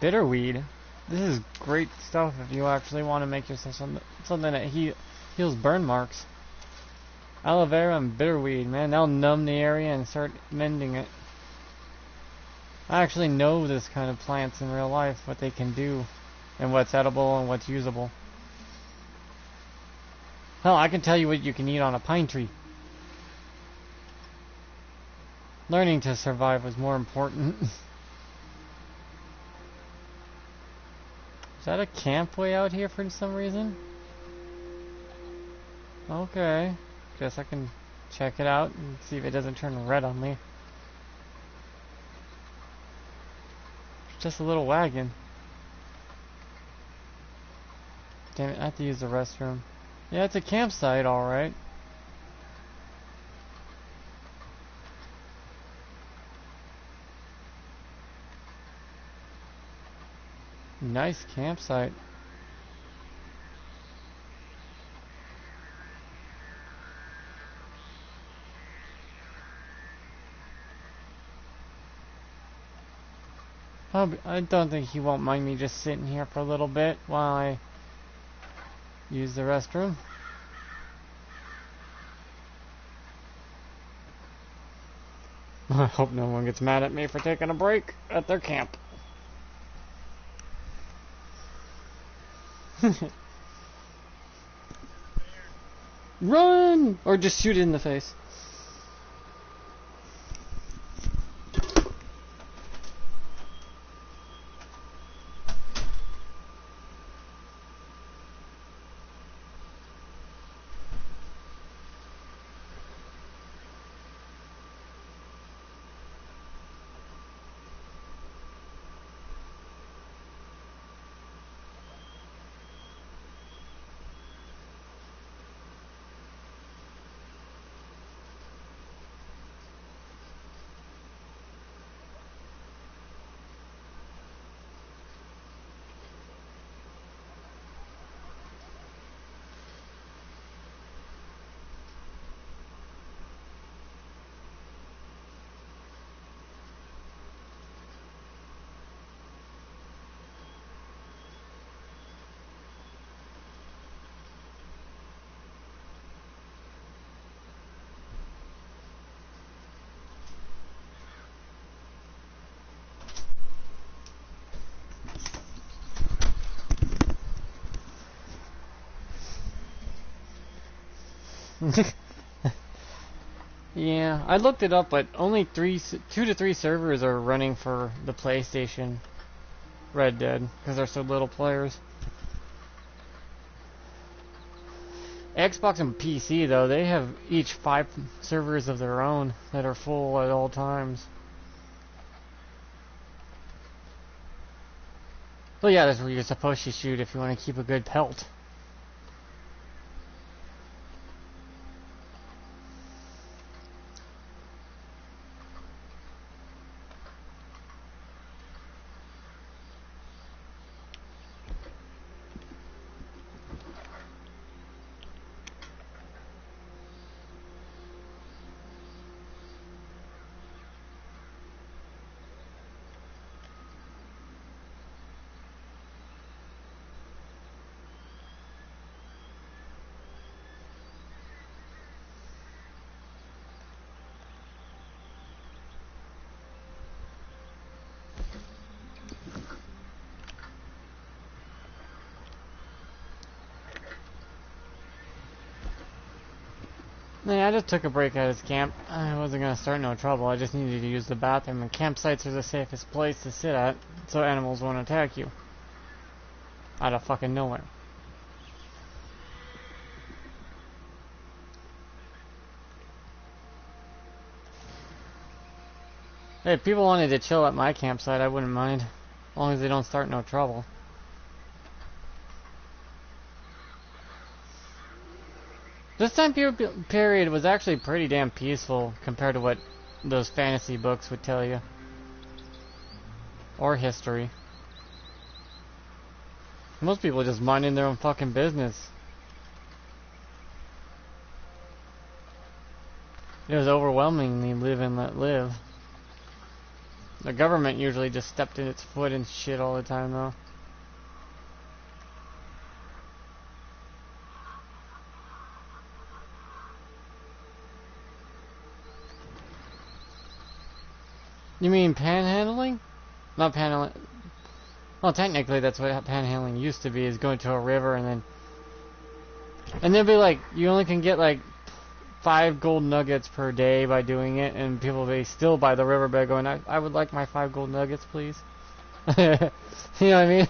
Bitterweed. This is great stuff if you actually want to make yourself something that heals burn marks. Aloe vera and bitterweed, man, they'll numb the area and start mending it. I actually know this kind of plants in real life, what they can do, and what's edible and what's usable. Hell, I can tell you what you can eat on a pine tree. Learning to survive was more important. Is that a camp way out here for some reason? Okay. Guess I can check it out and see if it doesn't turn red on me. It's just a little wagon. Damn it, I have to use the restroom. Yeah, it's a campsite, alright. Nice campsite. I don't think he won't mind me just sitting here for a little bit while I use the restroom. I hope no one gets mad at me for taking a break at their camp. Run! Or just shoot it in the face. Yeah, I looked it up, but only 2 to 3 servers are running for the PlayStation Red Dead because there's so little players. Xbox and PC, though, they have each 5 servers of their own that are full at all times. Well, yeah, that's where you're supposed to shoot if you want to keep a good pelt. Yeah, I just took a break at his camp. I wasn't gonna start no trouble. I just needed to use the bathroom, and campsites are the safest place to sit at, so animals won't attack you. Out of fucking nowhere. Hey, if people wanted to chill at my campsite, I wouldn't mind. As long as they don't start no trouble. This time period was actually pretty damn peaceful compared to what those fantasy books would tell you. Or history. Most people just minding their own fucking business. It was overwhelmingly live and let live. The government usually just stepped in its foot and shit all the time, though. You mean panhandling? Not panhandling. Well, technically that's what panhandling used to be, is going to a river and then... And they'll be like, you only can get like 5 gold nuggets per day by doing it, and people will be still by the riverbed going, I would like my 5 gold nuggets, please. You know what I mean?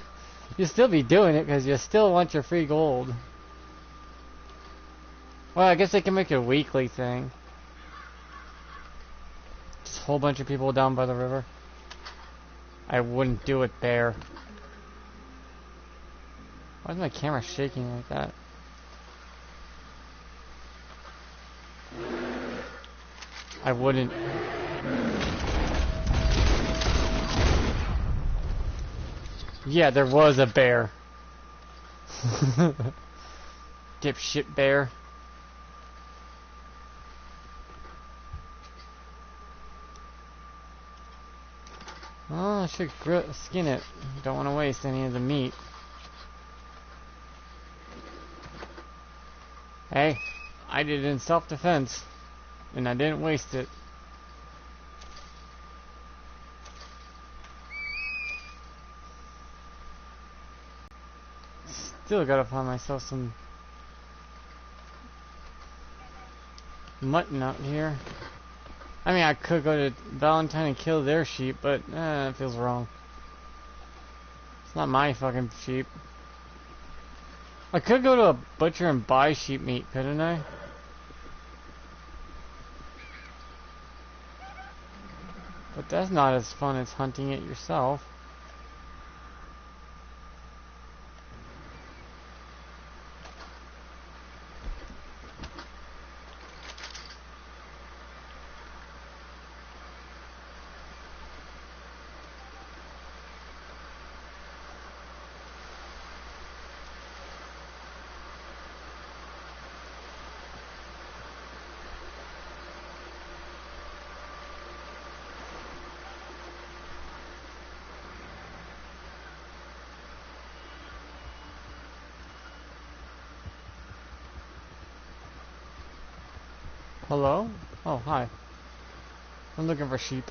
You'll still be doing it because you still want your free gold. Well, I guess they can make it a weekly thing. Just a whole bunch of people down by the river. I wouldn't do it there. Why is my camera shaking like that? I wouldn't. Yeah, there was a bear. Dipshit bear. Oh, I should skin it. Don't want to waste any of the meat. Hey, I did it in self-defense, and I didn't waste it. Still gotta find myself some mutton out here. I mean, I could go to Valentine and kill their sheep, but it feels wrong. It's not my fucking sheep. I could go to a butcher and buy sheep meat, couldn't I? But that's not as fun as hunting it yourself. Hello? Oh, hi. I'm looking for sheep.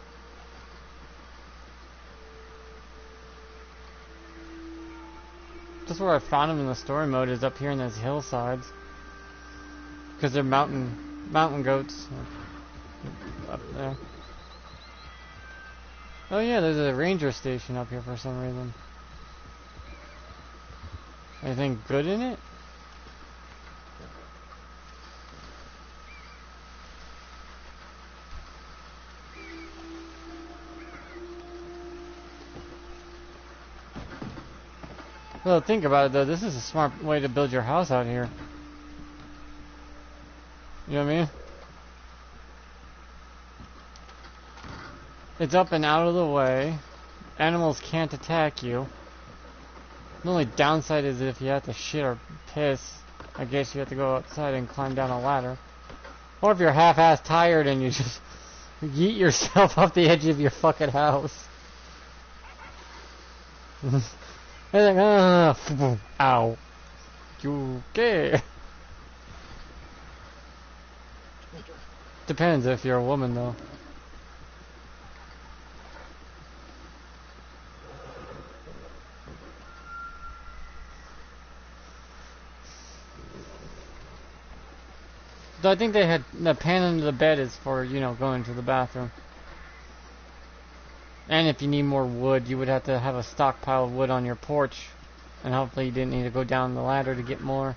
Just where I found them in the story mode is up here in those hillsides. Because they're mountain goats. Up there. Oh yeah, there's a ranger station up here for some reason. Anything good in it? Well, think about it though. This is a smart way to build your house out here. You know what I mean? It's up and out of the way. Animals can't attack you. The only downside is if you have to shit or piss. I guess you have to go outside and climb down a ladder. Or if you're half-ass tired and you just yeet yourself off the edge of your fucking house. And like, ow. You okay? Depends if you're a woman though. I think they had the pan under the bed is for, you know, going to the bathroom. And if you need more wood, you would have to have a stockpile of wood on your porch. And hopefully you didn't need to go down the ladder to get more.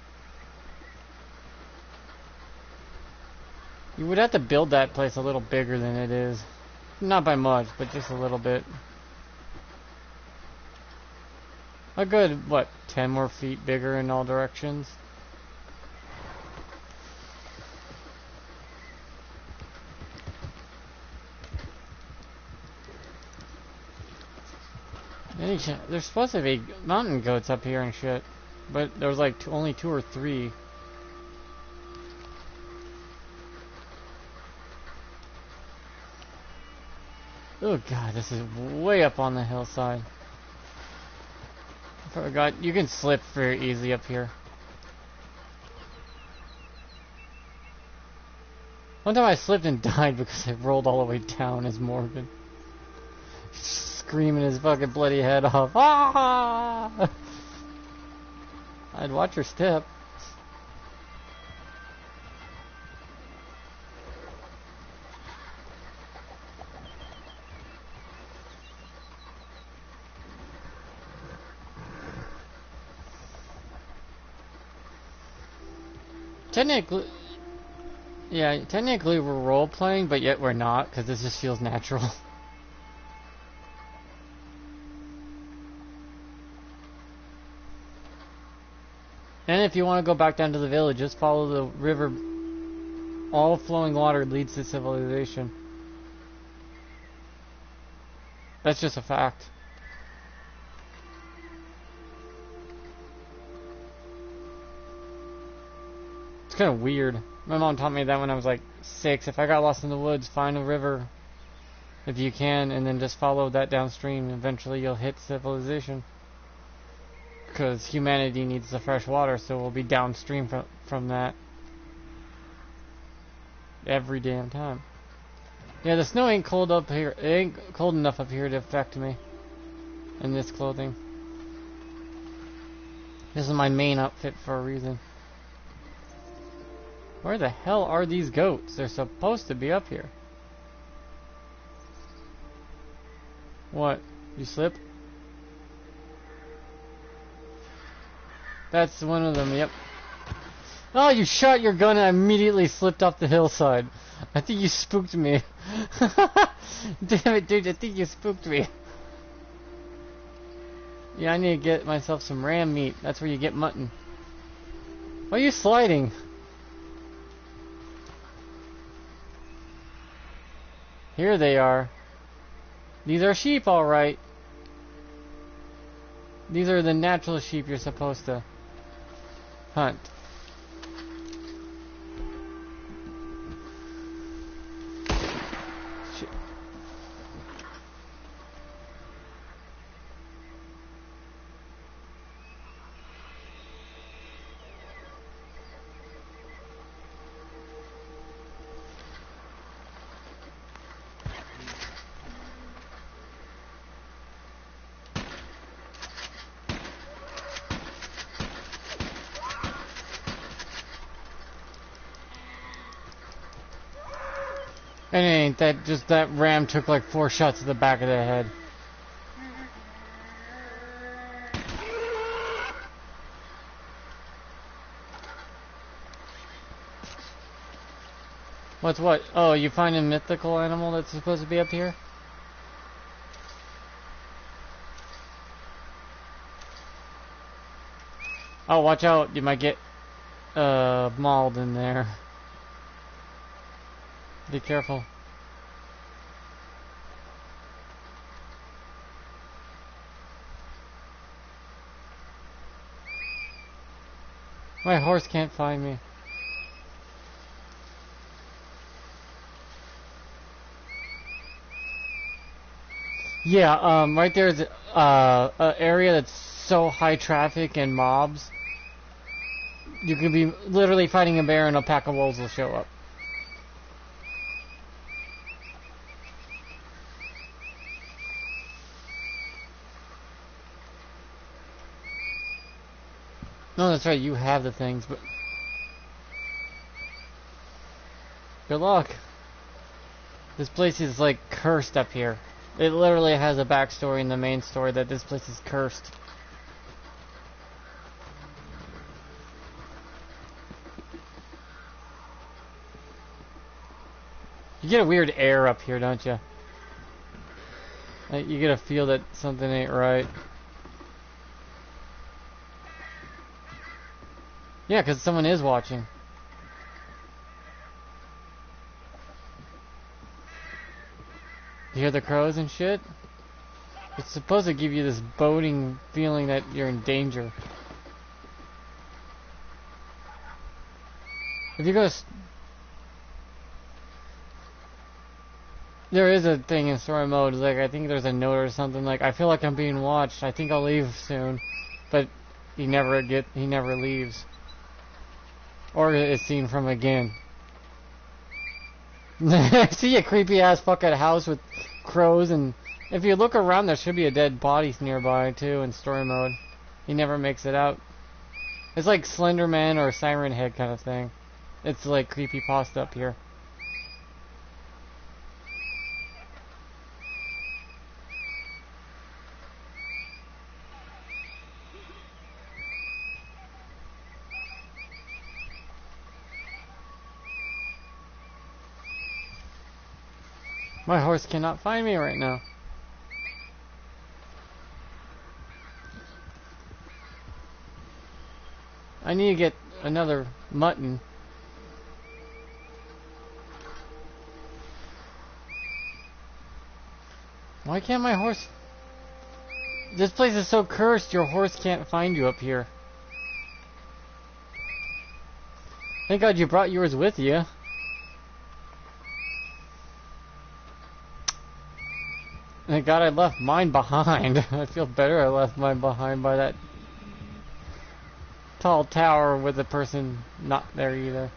You would have to build that place a little bigger than it is. Not by much, but just a little bit. A good, what, 10 more feet bigger in all directions? There's supposed to be mountain goats up here and shit, but there was like only 2 or 3. Oh god, this is way up on the hillside. I forgot, you can slip very easily up here. One time I slipped and died because I rolled all the way down as Morgan. Screaming his fucking bloody head off. Ah! I'd watch your step. Technically we're role playing, but yet we're not, because this just feels natural. And if you want to go back down to the village, just follow the river. All flowing water leads to civilization. That's just a fact. It's kind of weird. My mom taught me that when I was like 6. If I got lost in the woods, find a river if you can, and then just follow that downstream. Eventually you'll hit civilization. Because humanity needs the fresh water, so we'll be downstream from that every damn time. Yeah, the snow ain't cold up here. It ain't cold enough up here to affect me in this clothing. This is my main outfit for a reason. Where the hell are these goats? They're supposed to be up here. What? You slip? That's one of them, yep. Oh, you shot your gun and I immediately slipped off the hillside. I think you spooked me. Damn it, dude, I think you spooked me. Yeah, I need to get myself some ram meat. That's where you get mutton. Why are you sliding? Here they are. These are sheep, alright. These are the natural sheep you're supposed to hunt. Shit. It ain't that, just that ram took like 4 shots to the back of the head. What's what? Oh, you find a mythical animal that's supposed to be up here? Oh, watch out. You might get mauled in there. Be careful. My horse can't find me. Yeah, right there's an area that's so high traffic and mobs. You could be literally fighting a bear and a pack of wolves will show up. No, that's right, you have the things, but... Good luck. This place is, like, cursed up here. It literally has a backstory in the main story that this place is cursed. You get a weird air up here, don't you? Like, you get a feel that something ain't right. Yeah, because someone is watching. You hear the crows and shit? It's supposed to give you this boding feeling that you're in danger. If you go... There is a thing in story mode, like, I think there's a note or something, like, I feel like I'm being watched, I think I'll leave soon. But he never leaves. Or is seen from again. I see a creepy ass fucking house with crows, and if you look around there should be a dead body nearby too in story mode. He never makes it out. It's like Slender Man or Siren Head kind of thing. It's like creepypasta up here. My horse cannot find me right now. I need to get another mutton. Why can't my horse... This place is so cursed, your horse can't find you up here. Thank God you brought yours with you. Thank God I left mine behind. I feel better I left mine behind by that tall tower with the person not there either.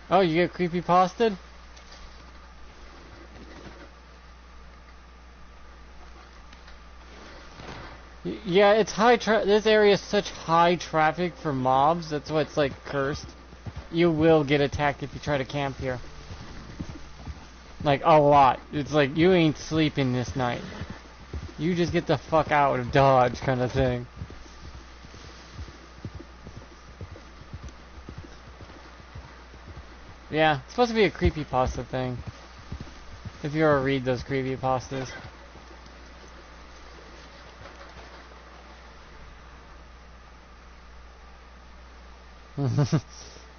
Oh, you get creepypasted? Yeah, it's this area is such high traffic for mobs, that's why it's like cursed. You will get attacked if you try to camp here. Like, a lot. It's like, you ain't sleeping this night. You just get the fuck out of Dodge kind of thing. Yeah, it's supposed to be a creepypasta thing. If you ever read those creepypastas.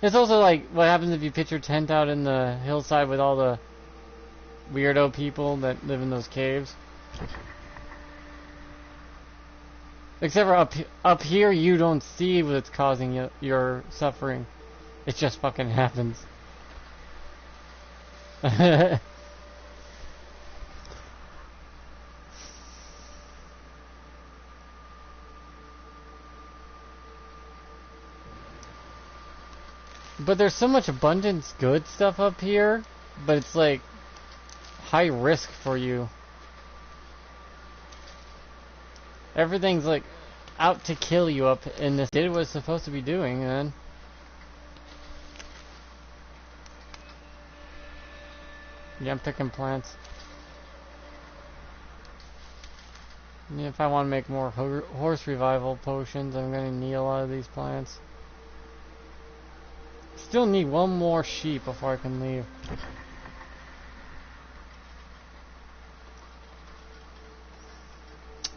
It's also like, what happens if you pitch your tent out in the hillside with all the weirdo people that live in those caves? Except for up here, you don't see what's causing your suffering. It just fucking happens. But there's so much abundance good stuff up here, but it's like high risk for you. Everything's like out to kill you up in this. Did what it's supposed to be doing, man. Yeah, I'm picking plants. Yeah, if I want to make more horse revival potions, I'm gonna need a lot of these plants. still need one more sheep before I can leave.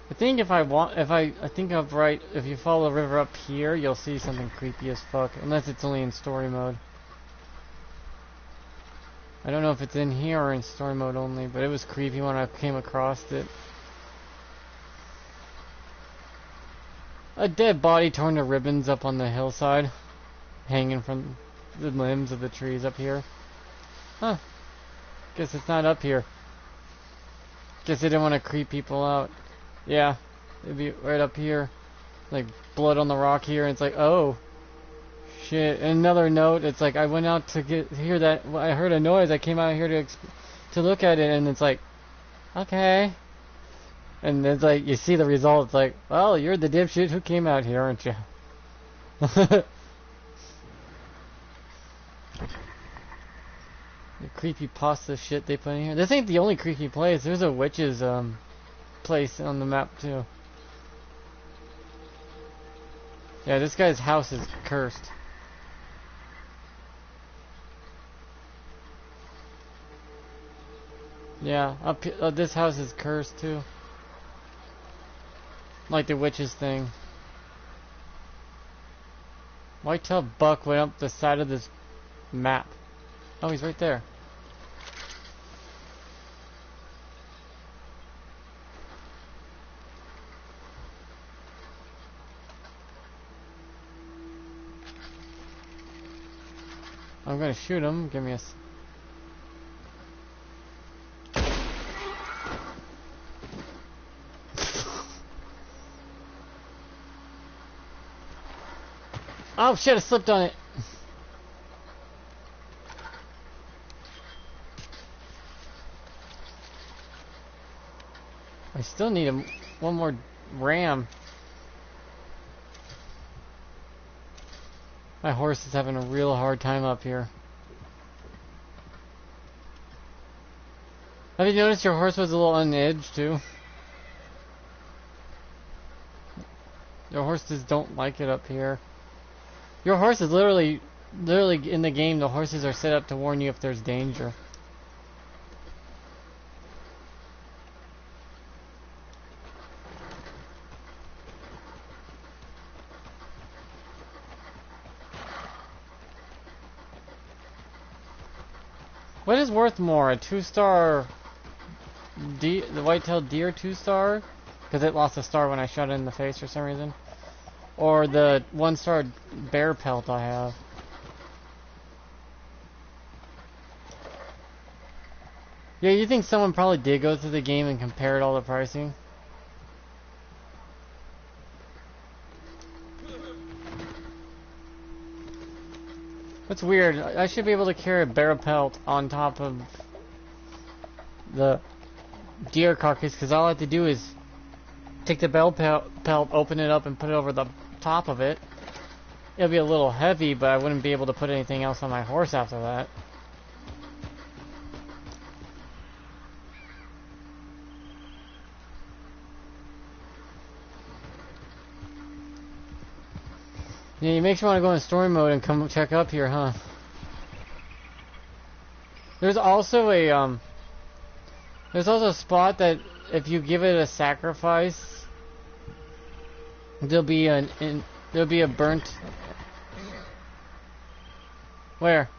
I think I think I'm right. If you follow the river up here, you'll see something creepy as fuck. Unless it's only in story mode. I don't know if it's in here or in story mode only, but it was creepy when I came across it. A dead body torn to ribbons up on the hillside, hanging from the limbs of the trees up here. Huh. Guess it's not up here. Guess they didn't want to creep people out. Yeah, it'd be right up here. Like blood on the rock here, and it's like, oh. Shit. And another note, it's like I went out to hear that. I heard a noise. I came out here to look at it, and it's like, okay. And it's like you see the result. It's like, well, you're the dipshit who came out here, aren't you? The creepy pasta shit they put in here. This ain't the only creepy place. There's a witch's place on the map too. Yeah, this guy's house is cursed. Yeah, this house is cursed too. Like the witch's thing. Whitetail buck went up the side of this map. Oh, he's right there. I'm gonna shoot him. Give me a... Oh shit, I slipped on it. I still need one more ram. My horse is having a real hard time up here. Have you noticed your horse was a little unhinged too? Your horses don't like it up here. Your horse is literally in the game, the horses are set up to warn you if there's danger. What is worth more, a 2-star the white-tailed deer 2-star? Because it lost a star when I shot it in the face for some reason. Or the 1-star bear pelt I have. Yeah, you think someone probably did go through the game and compared all the pricing? That's weird. I should be able to carry a bear pelt on top of the deer carcass, because all I have to do is take the bear pelt, open it up, and put it over the top of it. It'll be a little heavy, but I wouldn't be able to put anything else on my horse after that. Yeah, you make you want to go in story mode and come check up here, huh? There's also a spot that if you give it a sacrifice, there'll be a burnt. Where?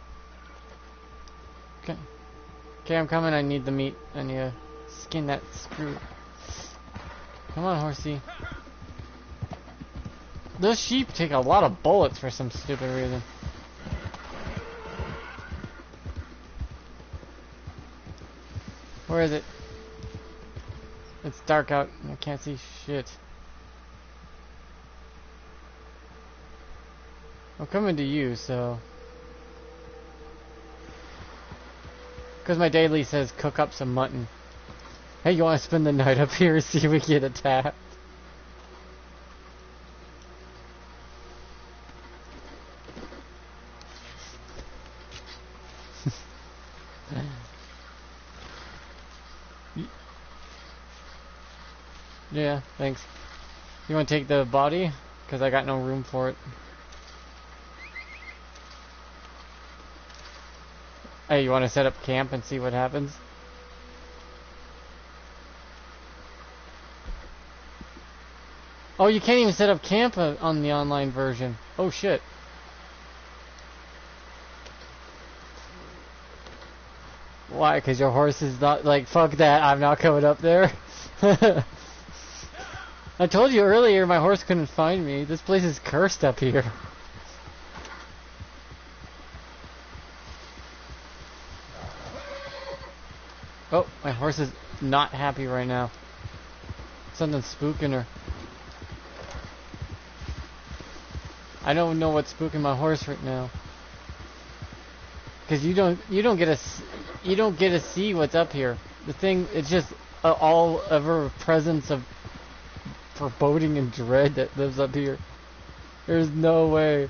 Okay, I'm coming. I need the meat. I need to skin that screw. Come on, horsey. Those sheep take a lot of bullets for some stupid reason. Where is it? It's dark out. I can't see shit. I'm coming to you, so... Because my daily says cook up some mutton. Hey, you want to spend the night up here and see if we get attacked? Yeah, thanks. You want to take the body? Because I got no room for it. Hey, you want to set up camp and see what happens? Oh, you can't even set up camp on the online version. Oh shit. Why? Because your horse is not like, fuck that, I'm not coming up there. I told you earlier my horse couldn't find me. This place is cursed up here. Oh, my horse is not happy right now. Something's spooking her. I don't know what's spooking my horse right now. Cause you don't get to see what's up here. The thing, it's just all ever presence of foreboding and dread that lives up here. There's no way.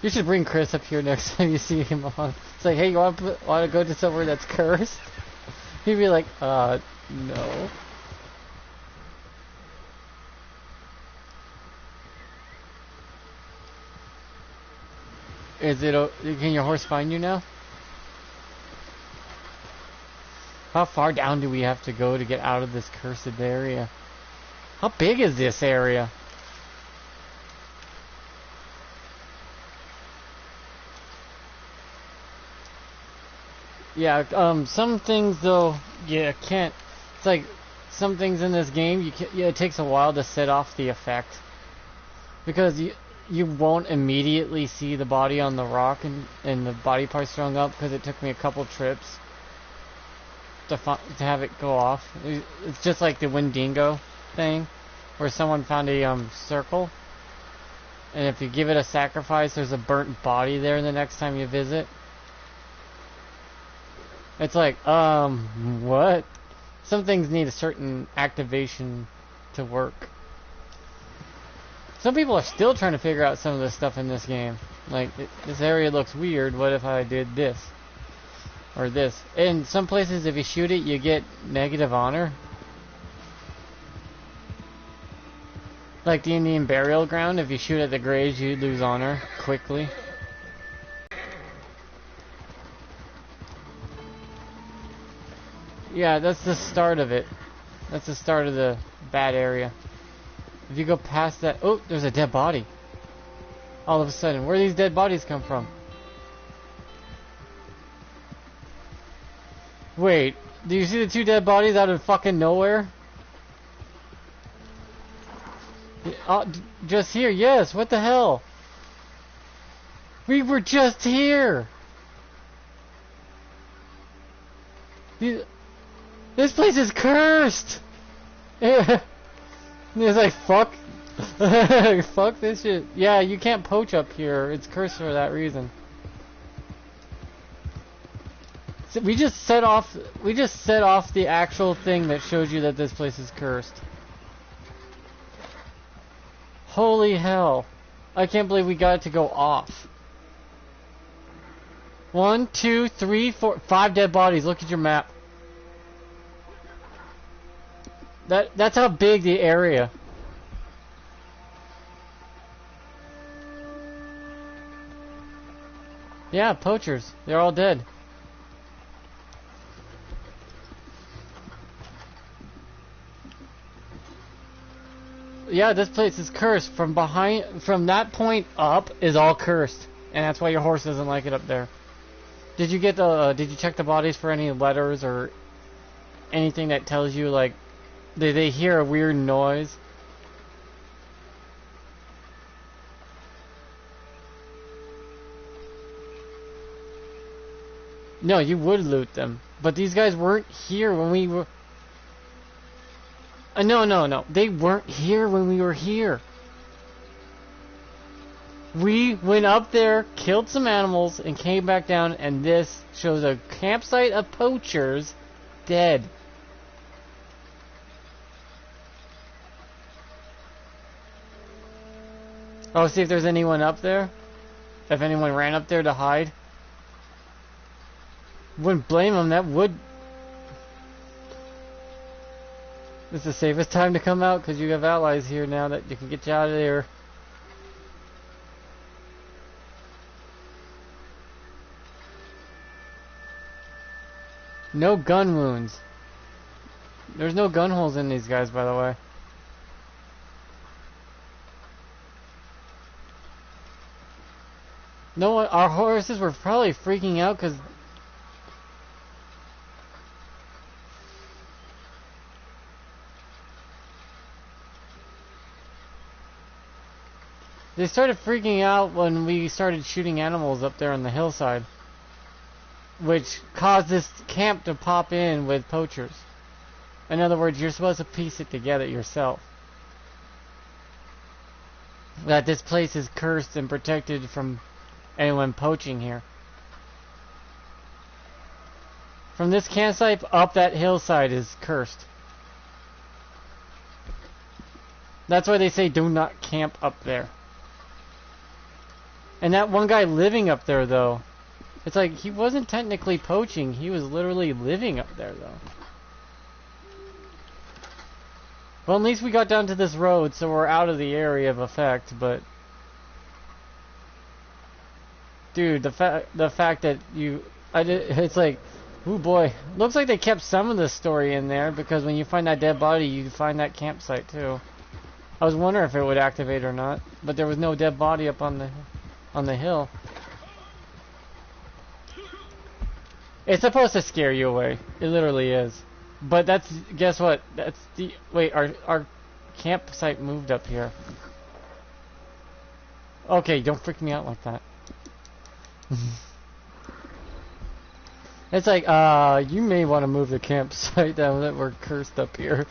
You should bring Chris up here next time you see him on. It's like, hey, you want to go to somewhere that's cursed? He'd be like, no. Is it? Can your horse find you now? How far down do we have to go to get out of this cursed area? How big is this area? Yeah, some things though, you can't. It's like some things in this game, it takes a while to set off the effect because you won't immediately see the body on the rock and the body parts strung up because it took me a couple trips to have it go off. It's just like the Wendigo thing, where someone found a circle, and if you give it a sacrifice, there's a burnt body there the next time you visit. It's like, what? Some things need a certain activation to work. Some people are still trying to figure out some of the stuff in this game. Like, this area looks weird, what if I did this? Or this. In some places, if you shoot it, you get negative honor. Like the Indian burial ground, if you shoot at the graves, you lose honor quickly. Yeah, that's the start of it. That's the start of the bad area. If you go past that... Oh, there's a dead body. All of a sudden. Where do these dead bodies come from? Wait, do you see the two dead bodies out of fucking nowhere? Just here, yes, what the hell? We were just here! This place is cursed! It's like, fuck. Fuck this shit. Yeah, you can't poach up here. It's cursed for that reason. So we just set off the actual thing that shows you that this place is cursed. Holy hell. I can't believe we got it to go off. 1, 2, 3, 4, 5 dead bodies. Look at your map. That's how big the area. Yeah, poachers. They're all dead. Yeah, this place is cursed. From that point up is all cursed. And that's why your horse doesn't like it up there. Did you check the bodies for any letters or anything that tells you, like, did they hear a weird noise? No, you would loot them. But these guys weren't here when we were... No. They weren't here when we were here. We went up there, killed some animals, and came back down, and this shows a campsite of poachers dead. Oh, see if there's anyone up there. If anyone ran up there to hide. Wouldn't blame them, that would... This is the safest time to come out because you have allies here now that you can get you out of there. No gun wounds. There's no gun holes in these guys, by the way. No one, our horses were probably freaking out because they started freaking out when we started shooting animals up there on the hillside, which caused this camp to pop in with poachers. In other words, you're supposed to piece it together yourself. That this place is cursed and protected from anyone poaching here. From this campsite up that hillside is cursed. That's why they say do not camp up there. And that one guy living up there, though, it's like he wasn't technically poaching. He was literally living up there, though. Well, at least we got down to this road, so we're out of the area of effect, but dude, the fact that it's like, ooh boy, looks like they kept some of the story in there, because when you find that dead body, you find that campsite too. I was wondering if it would activate or not, but there was no dead body up on the hill. It's supposed to scare you away. It literally is. But that's, guess what? That's the, wait, our campsite moved up here. Okay, don't freak me out like that. It's like, you may want to move the campsite down that we're cursed up here.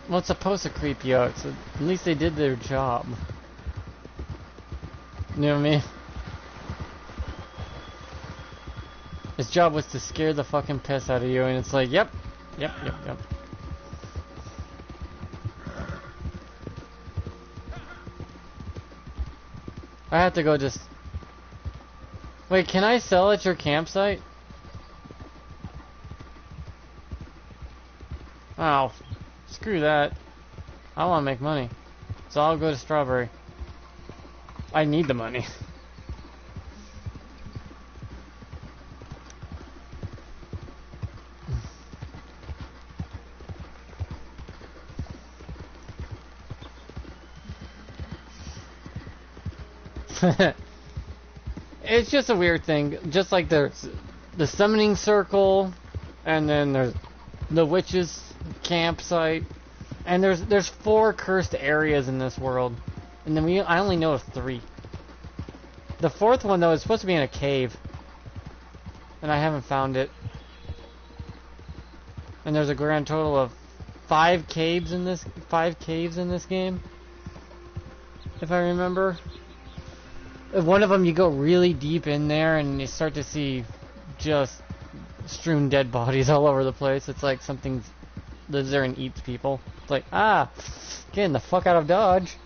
Well, it's supposed to creep you out, so at least they did their job. You know what I mean? His job was to scare the fucking piss out of you, and it's like, yep. I have to go just... Wait, can I sell at your campsite? Oh, screw that. I want to make money. So I'll go to Strawberry. I need the money. It's just a weird thing. Just like there's the summoning circle, and then there's the witches campsite, and there's 4 cursed areas in this world, and then I only know of 3. The 4th one though is supposed to be in a cave, and I haven't found it. And there's a grand total of 5 caves in this game, if I remember. One of them, you go really deep in there and you start to see just strewn dead bodies all over the place. It's like something lives there and eats people. It's like, getting the fuck out of Dodge.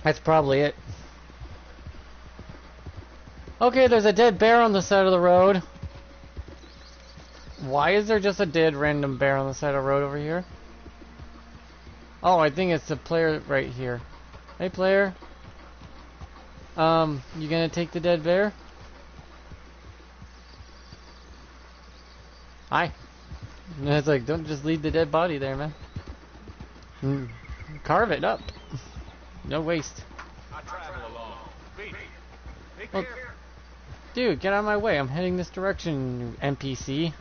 That's probably it. Okay, there's a dead bear on the side of the road. Why is there just a dead random bear on the side of the road over here? Oh, I think it's the player right here. Hey, player. You gonna take the dead bear? Hi. And it's like, don't just leave the dead body there, man. Carve it up. No waste. I travel along. Beat. Take Well, care. dude, get out of my way. I'm heading this direction, NPC.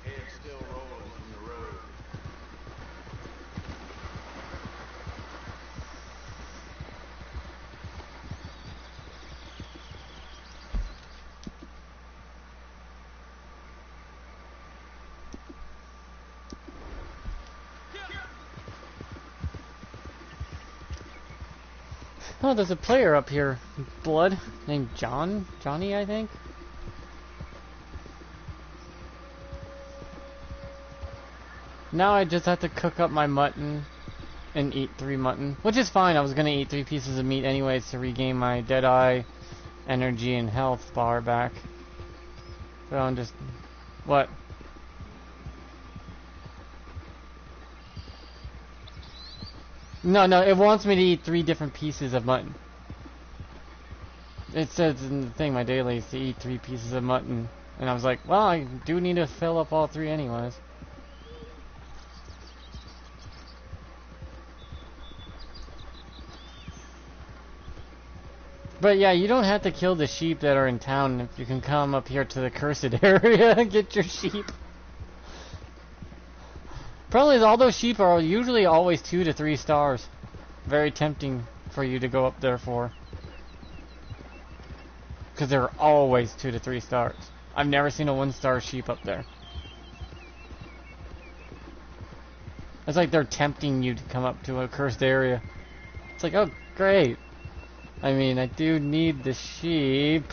Head still rolling from the road. Oh, there's a player up here. Blood. Named Johnny, I think. Now I just have to cook up my mutton and eat 3 mutton. Which is fine. I was going to eat 3 pieces of meat anyways to regain my Deadeye energy and health bar back. But I'm just... What? No, no, it wants me to eat 3 different pieces of mutton. It says in the thing, my daily is to eat 3 pieces of mutton. And I was like, well, I do need to fill up all 3 anyways. But yeah, you don't have to kill the sheep that are in town if you can come up here to the cursed area and get your sheep. Probably all those sheep are usually always 2 to 3 stars. Very tempting for you to go up there for. Because they're always 2 to 3 stars. I've never seen a 1-star sheep up there. It's like they're tempting you to come up to a cursed area. It's like, oh, great. I mean, I do need the sheep,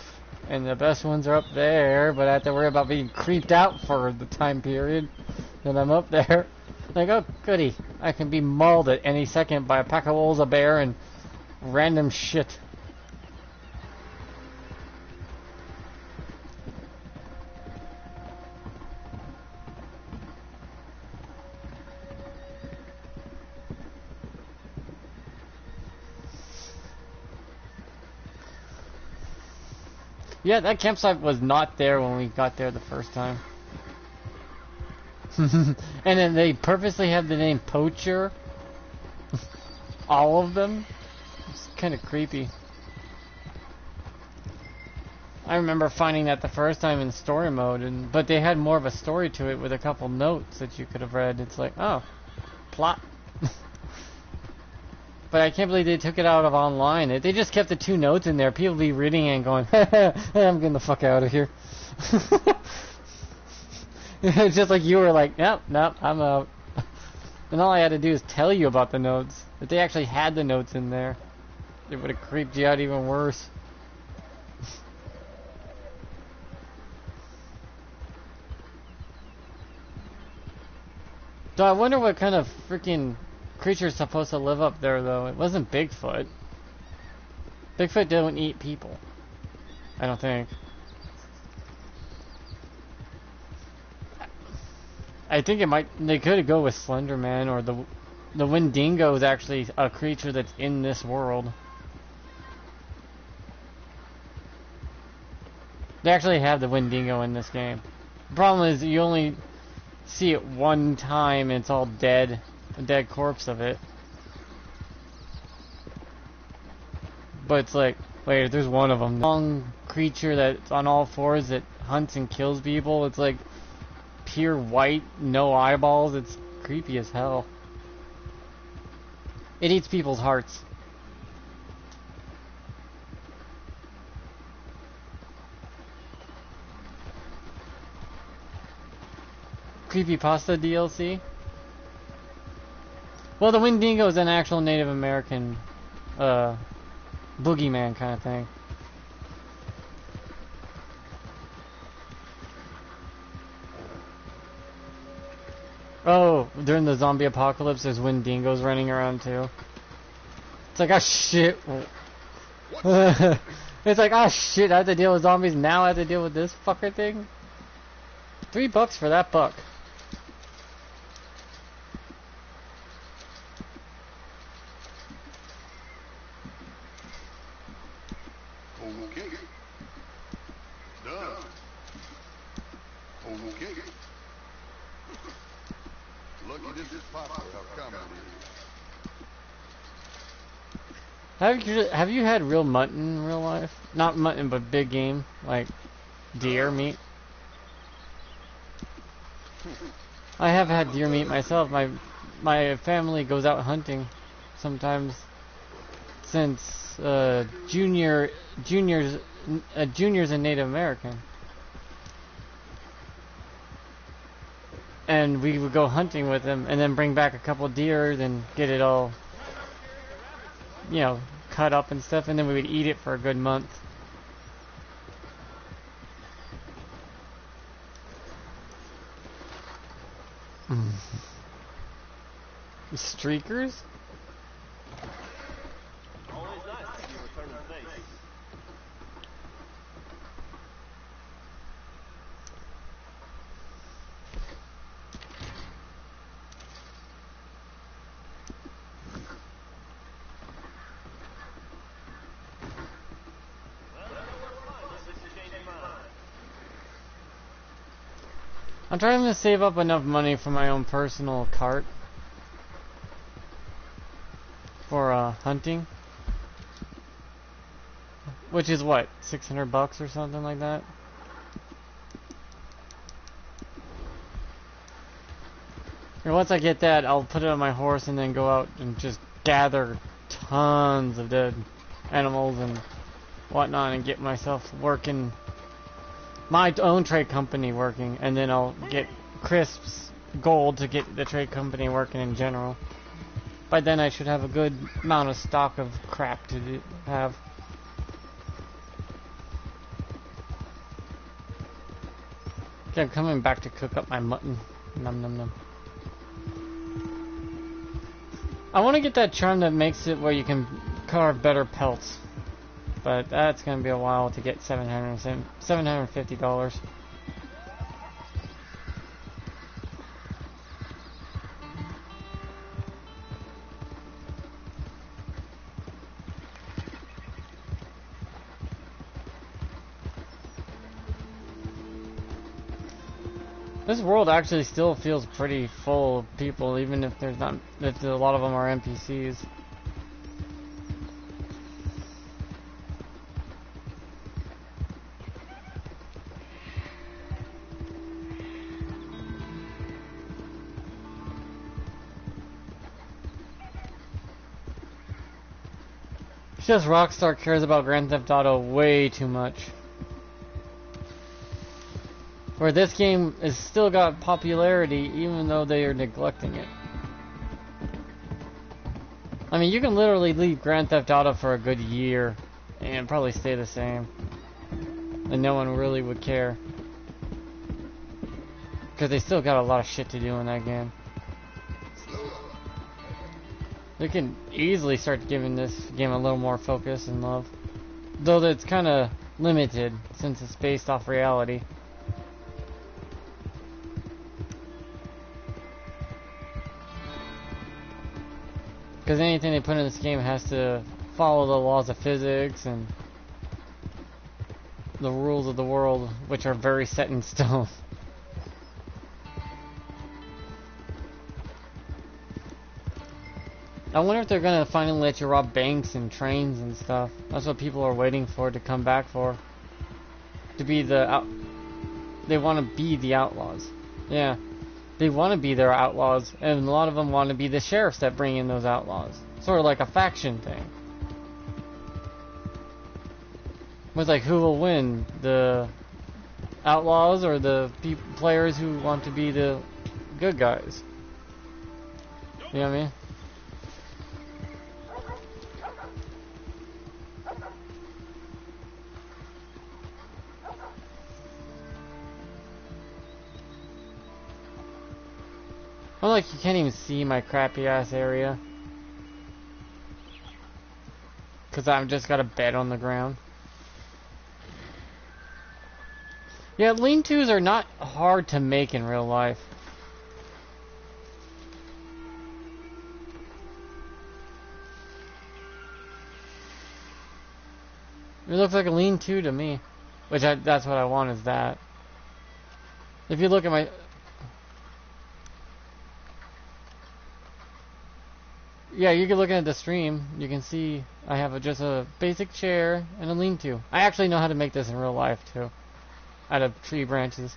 and the best ones are up there, but I have to worry about being creeped out for the time period that I'm up there. Like, oh, goody. I can be mauled at any second by a pack of wolves, a bear, and random shit. Yeah, that campsite was not there when we got there the first time. And then they purposely have the name Poacher. All of them. It's kind of creepy. I remember finding that the first time in story mode, but they had more of a story to it with a couple notes that you could have read. It's like, oh, plot. But I can't believe they took it out of online. They just kept the 2 notes in there. People be reading it and going, I'm getting the fuck out of here. It's just like you were like, nope, I'm out. And all I had to do is tell you about the notes. If they actually had the notes in there, it would have creeped you out even worse. So I wonder what kind of freaking creature's supposed to live up there, though. It wasn't Bigfoot. Bigfoot don't eat people. I don't think. I think it might. They could go with Slenderman, or the Wendigo is actually a creature that's in this world. They actually have the Wendigo in this game. The problem is you only see it one time and it's all dead. A dead corpse of it. But it's like, wait, there's one of them. Long creature that's on all 4s that hunts and kills people. It's like pure white, no eyeballs. It's creepy as hell. It eats people's hearts. Creepypasta DLC? Well, the Wendigo is an actual Native American boogeyman kind of thing. Oh, during the zombie apocalypse, there's Wendigos running around too. It's like, oh shit. It's like, oh shit, I have to deal with zombies, now I have to deal with this fucker thing? $3 for that buck. Okay. Done. Okay. Lucky this is popular, how common it is. Have you had real mutton in real life? Not mutton, but big game, like deer meat. I have had deer meat myself. My family goes out hunting sometimes. Since junior's a Native American, and we would go hunting with him, and then bring back a couple deer, and get it all, you know, cut up and stuff, and then we would eat it for a good month. Streakers? Always nice to see you return to face. I'm trying to save up enough money for my own personal cart for hunting, which is what, $600 or something like that. And once I get that, I'll put it on my horse and then go out and just gather tons of dead animals and whatnot and get myself working, my own trade company working, and then I'll get Crisp's gold to get the trade company working in general. By then I should have a good amount of stock of crap to have. Okay, I'm coming back to cook up my mutton. Num num num. I want to get that charm that makes it where you can carve better pelts. But that's going to be a while to get $750. This world actually still feels pretty full of people, even if there's not, if a lot of them are NPCs. It's just Rockstar cares about Grand Theft Auto way too much. Where this game has still got popularity even though they are neglecting it. I mean, you can literally leave Grand Theft Auto for a good year and probably stay the same. And no one really would care. Because they still got a lot of shit to do in that game. They can easily start giving this game a little more focus and love. Though it's kind of limited since it's based off reality. Because anything they put in this game has to follow the laws of physics and the rules of the world, which are very set in stone. I wonder if they're gonna finally let you rob banks and trains and stuff. That's what people are waiting for to come back for. To be the they want to be the outlaws. Yeah. They want to be their outlaws, and a lot of them want to be the sheriffs that bring in those outlaws. Sort of like a faction thing. With like, who will win? The outlaws or the players who want to be the good guys? You know what I mean? I'm like, you can't even see my crappy ass area. Cause I've just got a bed on the ground. Yeah, lean-tos are not hard to make in real life. It looks like a lean-to to me. Which that's what I want, is that. If you look at my... Yeah, you can look at the stream. You can see I have just a basic chair and a lean-to. I actually know how to make this in real life too, out of tree branches.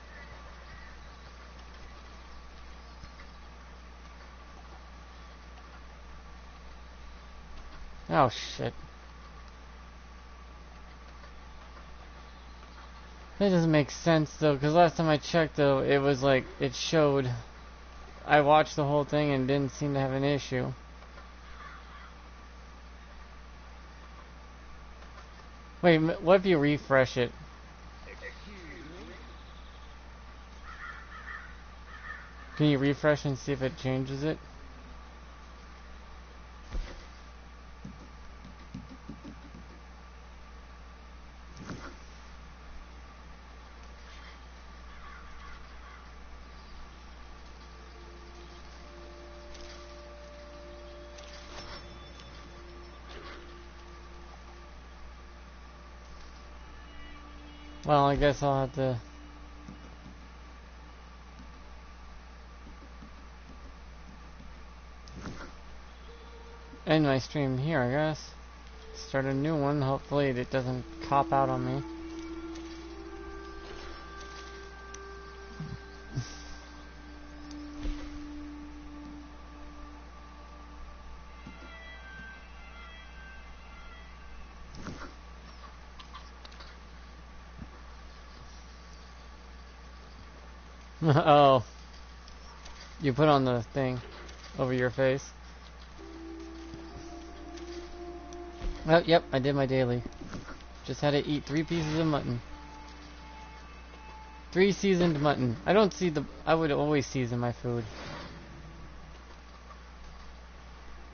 Oh shit! That doesn't make sense though, because last time I checked though, it was like it showed. I watched the whole thing and didn't seem to have an issue. Wait, what if you refresh it? Can you refresh and see if it changes it? Well, I guess I'll have to... end my stream here, I guess. Start a new one. Hopefully it doesn't cop out on me. Oh. You put on the thing over your face. Oh, yep, I did my daily. Just had to eat 3 pieces of mutton. 3 seasoned mutton. I don't see the... I would always season my food.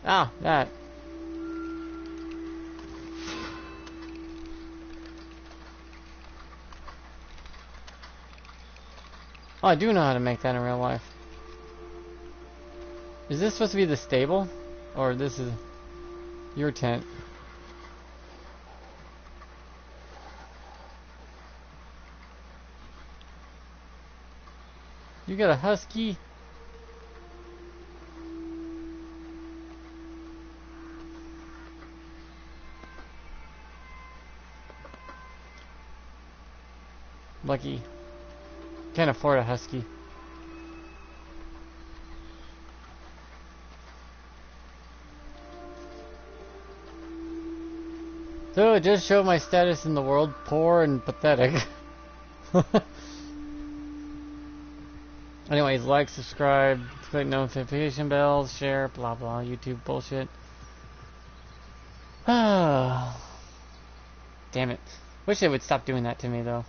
Ah, that. Oh, I do know how to make that in real life. Is this supposed to be the stable? Or this is your tent? You got a husky? Lucky. Can't afford a husky. So it just showed my status in the world, poor and pathetic. Anyways, like, subscribe, click notification bells, share, blah blah, YouTube bullshit. Ah, damn it. Wish they would stop doing that to me though.